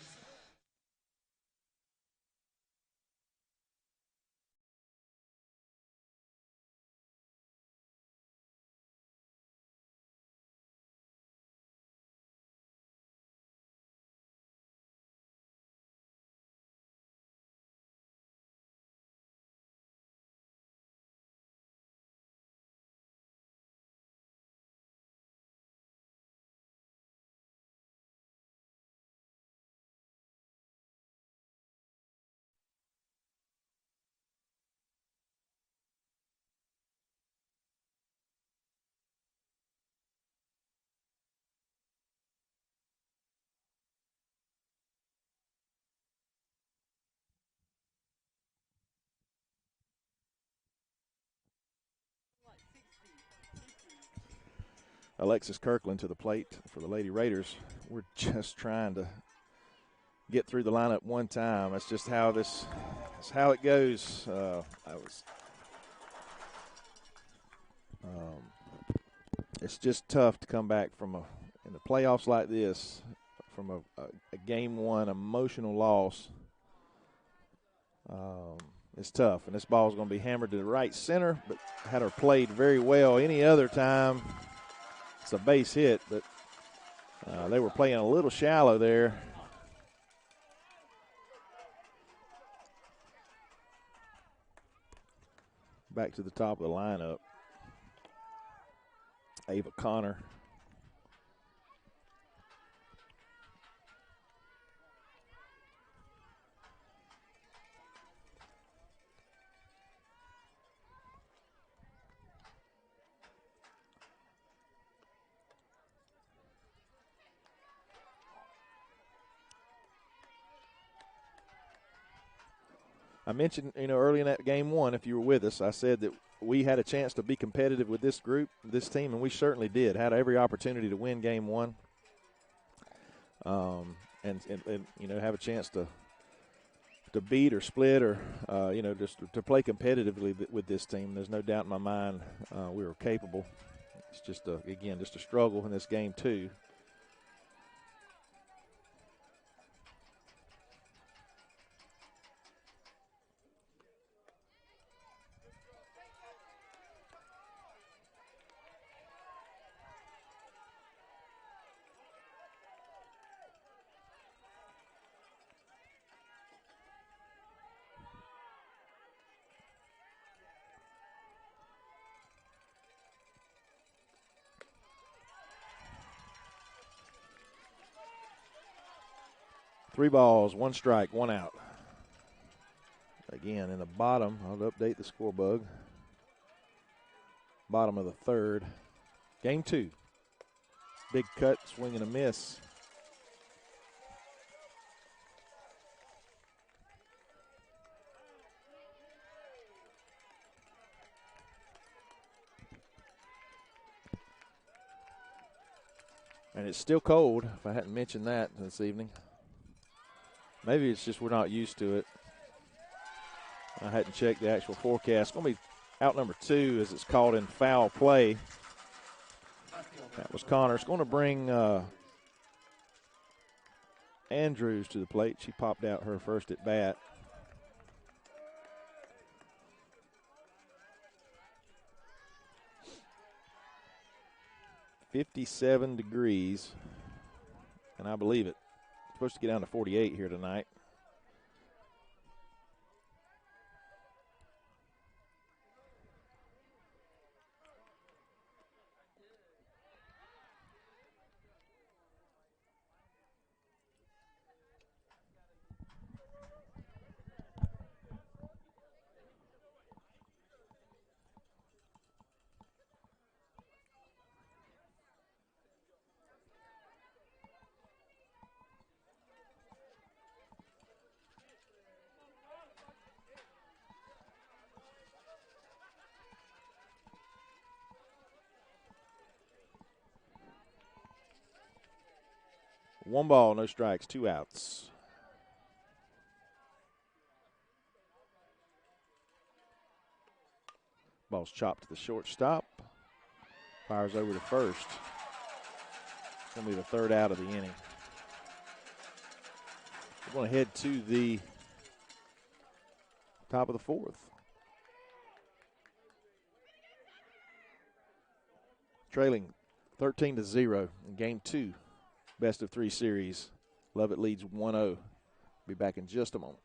Alexis Kirkland to the plate for the Lady Raiders. We're just trying to get through the lineup one time. That's just how that's how it goes. It's just tough to come back from in the playoffs like this from a game 1 emotional loss. It's tough, and this ball is going to be hammered to the right center, but had her played very well any other time. It's a base hit, but they were playing a little shallow there. Back to the top of the lineup. Ava Connor. I mentioned, early in that game one, if you were with us, I said that we had a chance to be competitive with this group, this team, and we certainly did. Had every opportunity to win game one, and have a chance to beat or split or, just to play competitively with this team. There's no doubt in my mind we were capable. It's just, just a struggle in this game, too. Three balls, one strike, one out. Again, in the bottom, I'll update the score bug. Bottom of the third. Game two. Big cut, swing and a miss. And it's still cold, if I hadn't mentioned that this evening. Maybe it's just we're not used to it. I hadn't checked the actual forecast. It's going to be out number 2 as it's called in foul play. That was Connor. It's going to bring Andrews to the plate. She popped out her first at bat. "57 degrees, and I believe it. It's supposed to get down to 48 here tonight. One ball, no strikes, 2 outs. Ball's chopped to the shortstop. Fires over to first. It's going to be the third out of the inning. We're going to head to the top of the fourth. Trailing 13-0 in game 2. Best of 3 series. Lovett leads 1-0. Be back in just a moment.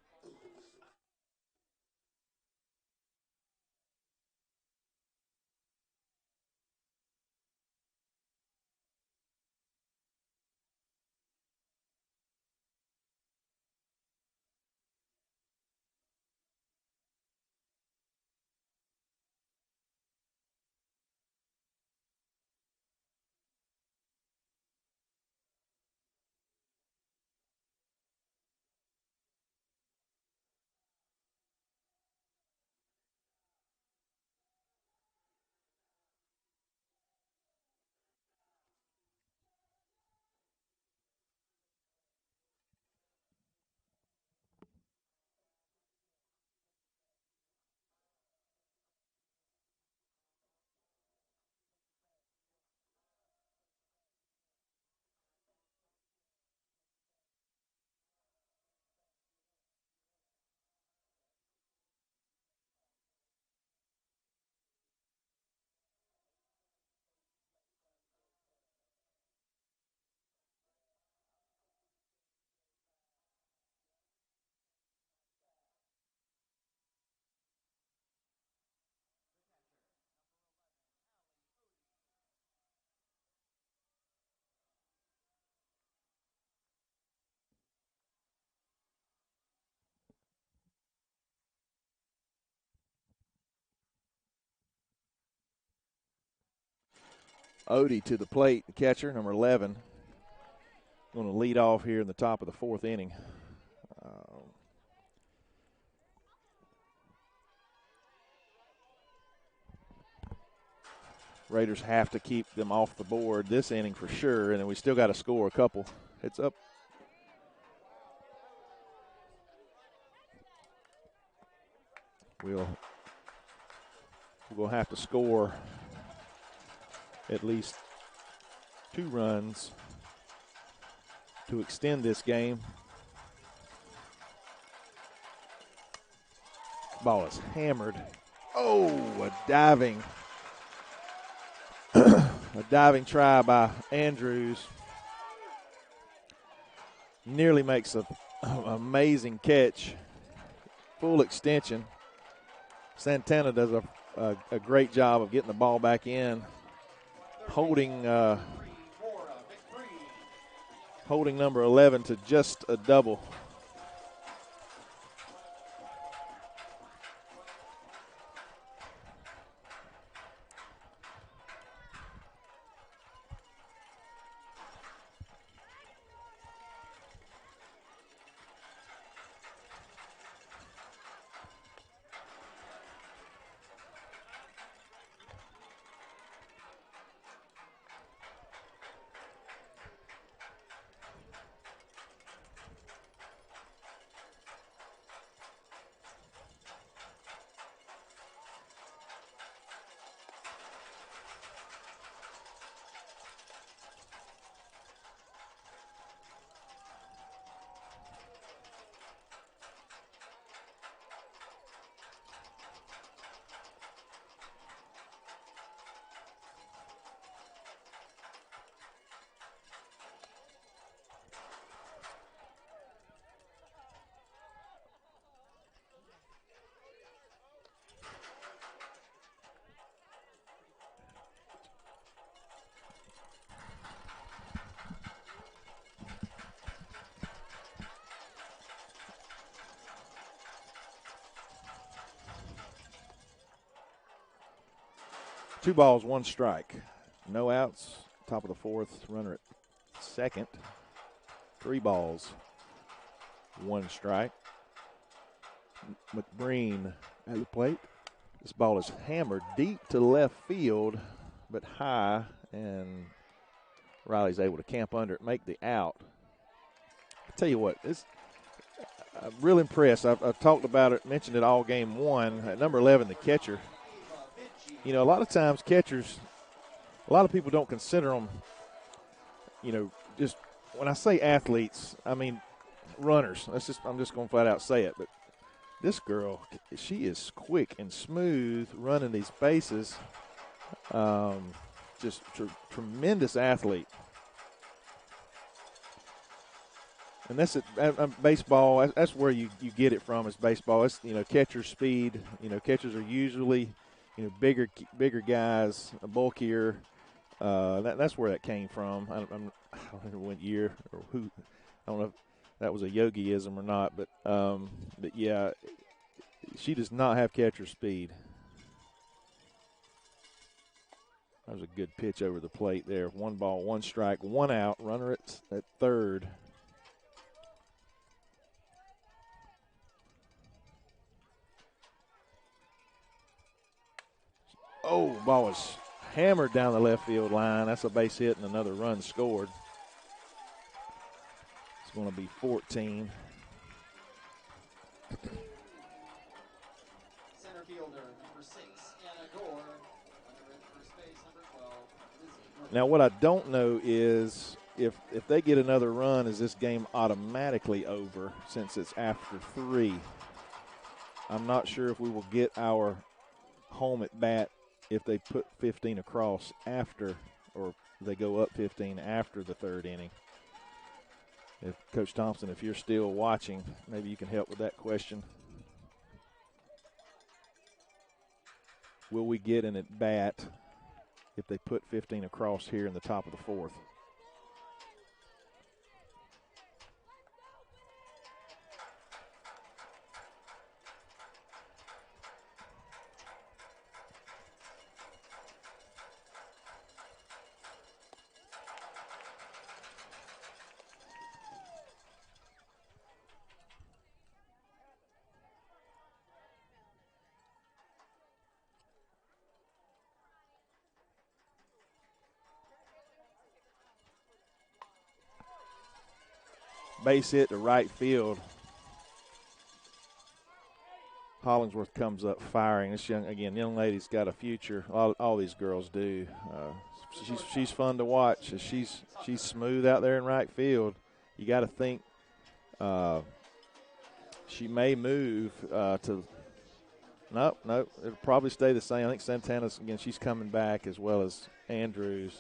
Odie to the plate, the catcher, number 11. Going to lead off here in the top of the fourth inning. Raiders have to keep them off the board this inning for sure, and then we still got to score a couple. It's up. We're going to have to score at least 2 runs to extend this game. Ball is hammered. Oh, a diving try by Andrews. Nearly makes an amazing catch. Full extension. Santana does a great job of getting the ball back in, holding number 11 to just a double. Two balls, one strike. No outs. Top of the fourth. Runner at second. 3 balls, 1 strike. McBreen at the plate. This ball is hammered deep to left field, but high, and Riley's able to camp under it, make the out. I tell you what, I'm real impressed. I've talked about it, mentioned it all game 1. At number 11, the catcher. You know, a lot of times catchers, a lot of people don't consider them, you know, just when I say athletes, I mean runners. I'm just going to flat out say it. But this girl, she is quick and smooth running these bases. Just tremendous athlete. And that's baseball. That's where you get it from. Is baseball. It's, you know, catcher speed. You know, catchers are usually, you know, bigger guys, bulkier. That's where that came from. I don't know what year or who. I don't know if that was a Yogiism or not, but yeah, she does not have catcher speed. That was a good pitch over the plate there. 1 ball, 1 strike, 1 out. Runner at third. Oh, ball was hammered down the left field line. That's a base hit and another run scored. It's going to be 14.
Center fielder, number 6, Anna Gore. Runner at first base, number 12, Lizzie.
Now, what I don't know is if they get another run, is this game automatically over since it's after 3? I'm not sure if we will get our home at bat if they put 15 across after, or they go up 15 after the 3rd inning. If Coach Thompson, if you're still watching, maybe you can help with that question. Will we get an at bat if they put 15 across here in the top of the 4th? base hit to right field. Hollingsworth comes up firing. This young lady's got a future. All these girls do. She's fun to watch. She's smooth out there in right field. You got to think she may move to. Nope. It'll probably stay the same. I think Santana's again. She's coming back as well as Andrews.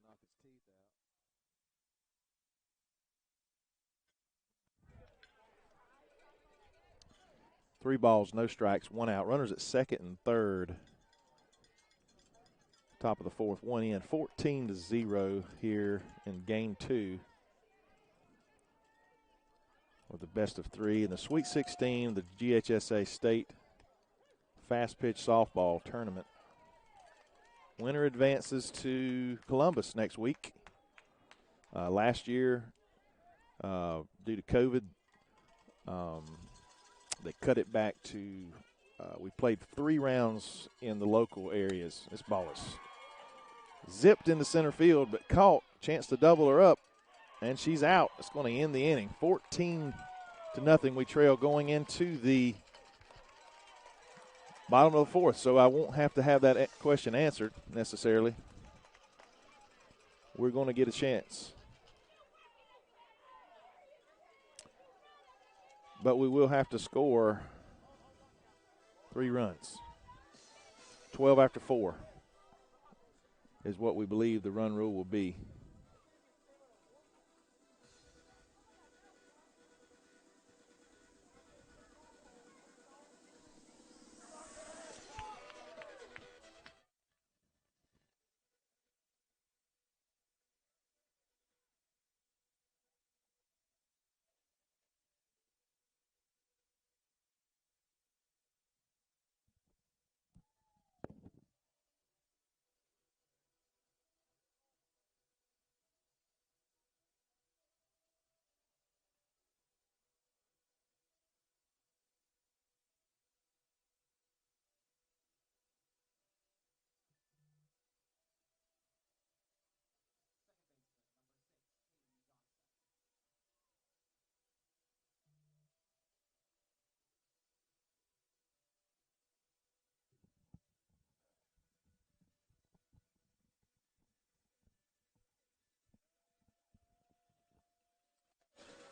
Knock his teeth out. 3 balls, no strikes, 1 out. Runners at second and third. Top of the fourth, 1 in. 14-0 here in game 2. With the best of 3 in the Sweet 16, the GHSA State Fast Pitch Softball Tournament. Winner advances to Columbus next week. Last year, due to COVID, they cut it back to we played 3 rounds in the local areas. This ball is zipped into center field, but caught. Chance to double her up, and she's out. It's going to end the inning. 14-0 we trail going into the bottom of the fourth, so I won't have to have that question answered necessarily. We're going to get a chance. But we will have to score 3 runs. 12 after 4 is what we believe the run rule will be.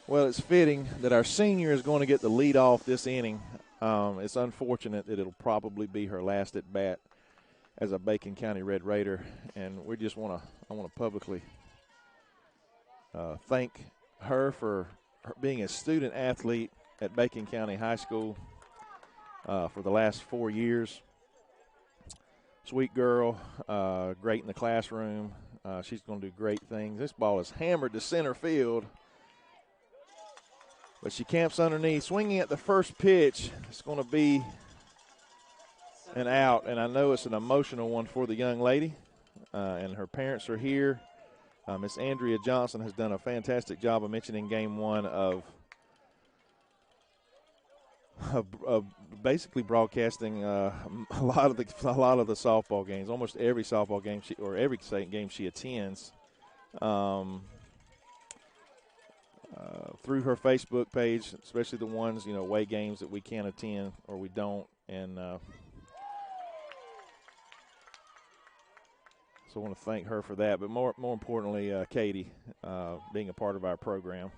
Well, it's fitting that our senior is going to get the lead off this inning. It's unfortunate that it'll probably be her last at bat as a Bacon County Red Raider, and I want to publicly thank her for being a student athlete at Bacon County High School for the last 4 years. Sweet girl, great in the classroom. She's going to do great things. This ball is hammered to center field, but she camps underneath, swinging at the first pitch. It's going to be an out, and I know it's an emotional one for the young lady, and her parents are here. Miss Andrea Johnson has done a fantastic job of mentioning game 1 of basically broadcasting a lot of the softball games, almost every softball game every game she attends. Through her Facebook page, especially the ones, away games that we can't attend or we don't. And so I want to thank her for that. But more importantly, Katie, being a part of our program.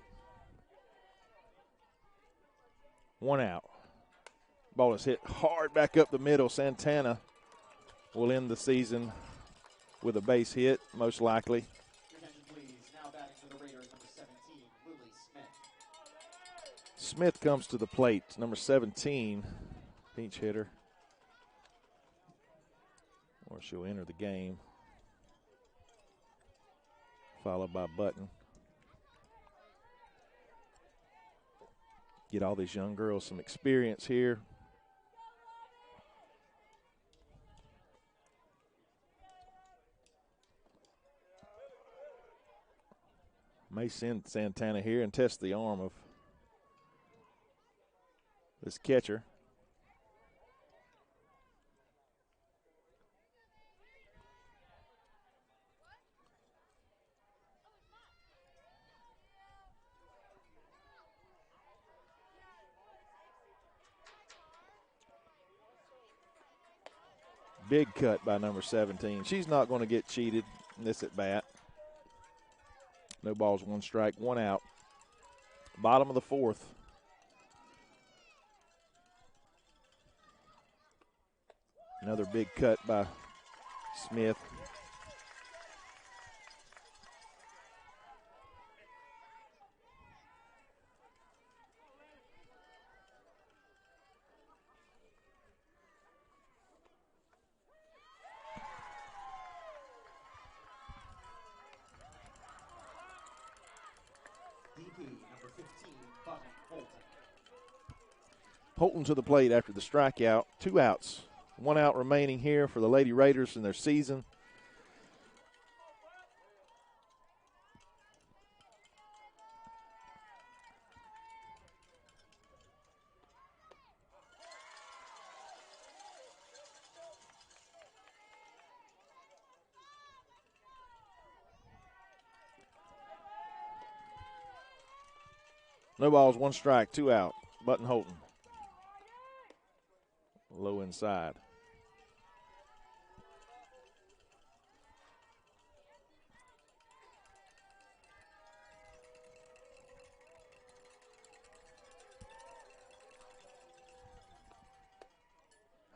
1 out. Ball is hit hard back up the middle. Santana will end the season with a base hit, most likely.
Your attention, please. Now batting for the Raiders, number 17, Lily Smith.
Smith comes to the plate, number 17, pinch hitter. Or she'll enter the game, followed by Button. Get all these young girls some experience here. May send Santana here and test the arm of this catcher. Big cut by number 17. She's not going to get cheated in this at bat. No balls, 1 strike, 1 out. Bottom of the 4th. Another big cut by Smith.
DP, number 15, Button Holton.
Holton to the plate after the strikeout. 2 outs. 1 out remaining here for the Lady Raiders in their season. No balls, 1 strike, 2 out. Button Holton. Low inside.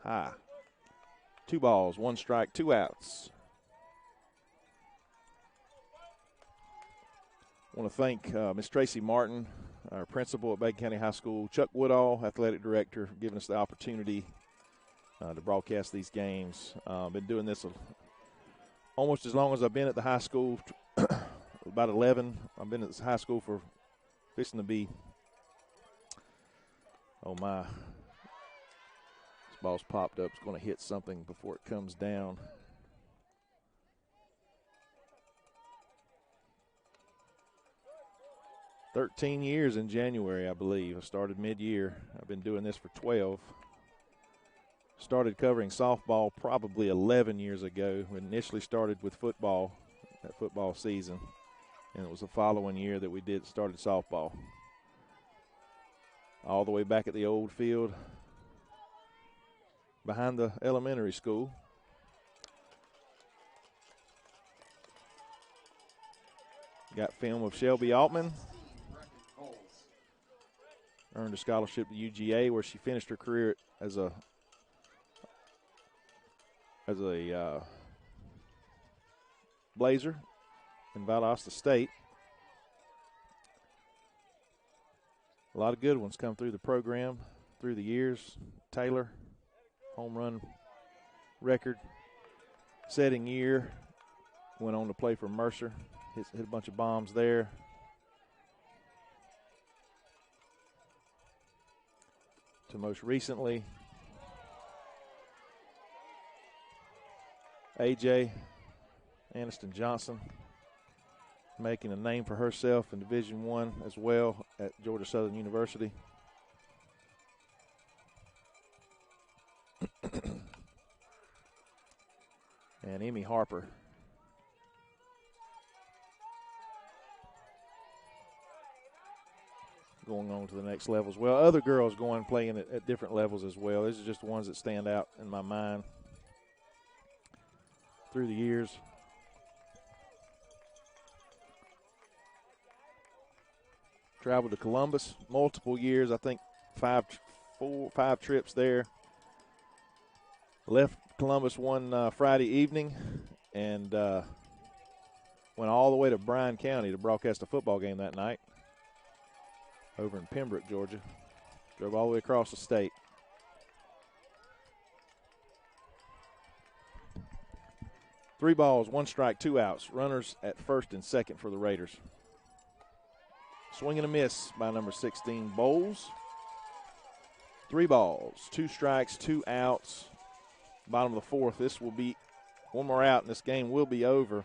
High. 2 balls, 1 strike, 2 outs. I want to thank Ms. Tracy Martin, our principal at Bacon County High School, Chuck Woodall, athletic director, for giving us the opportunity to broadcast these games. Been doing this almost as long as I've been at the high school, about 11. I've been at this high school for fixing to be, oh my, this ball's popped up. It's going to hit something before it comes down. "13 years in January, I believe. I started mid-year. I've been doing this for 12. Started covering softball probably 11 years ago. We initially started with football, that football season, and it was the following year that we started softball. All the way back at the old field behind the elementary school. Got film of Shelby Altman. Earned a scholarship to UGA, where she finished her career as a Blazer in Valdosta State. A lot of good ones come through the program through the years. Taylor, home run record setting year, went on to play for Mercer. Hit a bunch of bombs there. To most recently, AJ Aniston Johnson, making a name for herself in Division I as well at Georgia Southern University. And Emmy Harper. Going on to the next level as well. Other girls going playing at different levels as well. These are just the ones that stand out in my mind through the years. Traveled to Columbus multiple years. I think five trips there. Left Columbus one Friday evening and went all the way to Bryan County to broadcast a football game that night over in Pembroke, Georgia. Drove all the way across the state. Three balls, one strike, two outs. Runners at first and second for the Raiders. Swing and a miss by number 16, Bowles. Three balls, two strikes, two outs. Bottom of the fourth. This will be one more out, and this game will be over.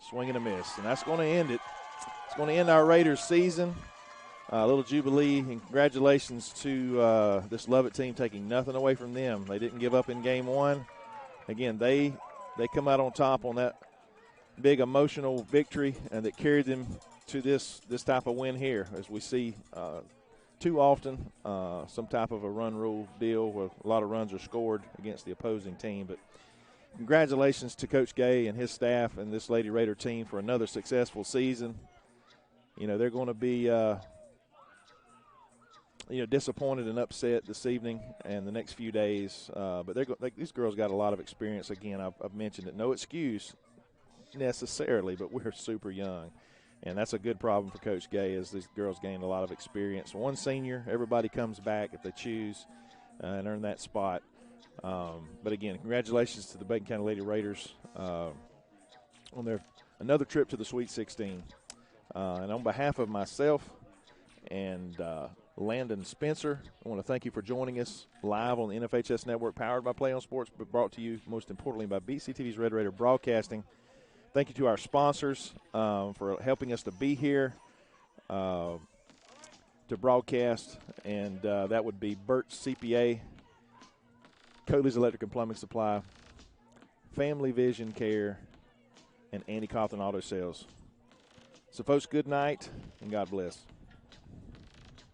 Swing and a miss, and that's going to end it. It's going to end our Raiders season. A little jubilee, and congratulations to this Lovett team taking nothing away from them. They didn't give up in game one. Again, they come out on top on that big emotional victory, and that carried them to this type of win here, as we see too often some type of a run rule deal where a lot of runs are scored against the opposing team. But congratulations to Coach Gay and his staff and this Lady Raider team for another successful season. You know, they're going to be disappointed and upset this evening and the next few days. But these girls got a lot of experience. Again, I've mentioned it. No excuse necessarily, but we're super young. And that's a good problem for Coach Gay, as these girls gained a lot of experience. One senior, everybody comes back if they choose and earn that spot. But, again, congratulations to the Bacon County Lady Raiders on their another trip to the Sweet 16. And on behalf of myself and Landon Spencer, I want to thank you for joining us live on the NFHS Network, powered by Play on Sports, but brought to you most importantly by BCTV's Red Raider Broadcasting. Thank you to our sponsors for helping us to be here to broadcast, and that would be Burt's CPA, Coley's Electric and Plumbing Supply, Family Vision Care, and Andy Cawthon Auto Sales. So, folks, good night, and God bless.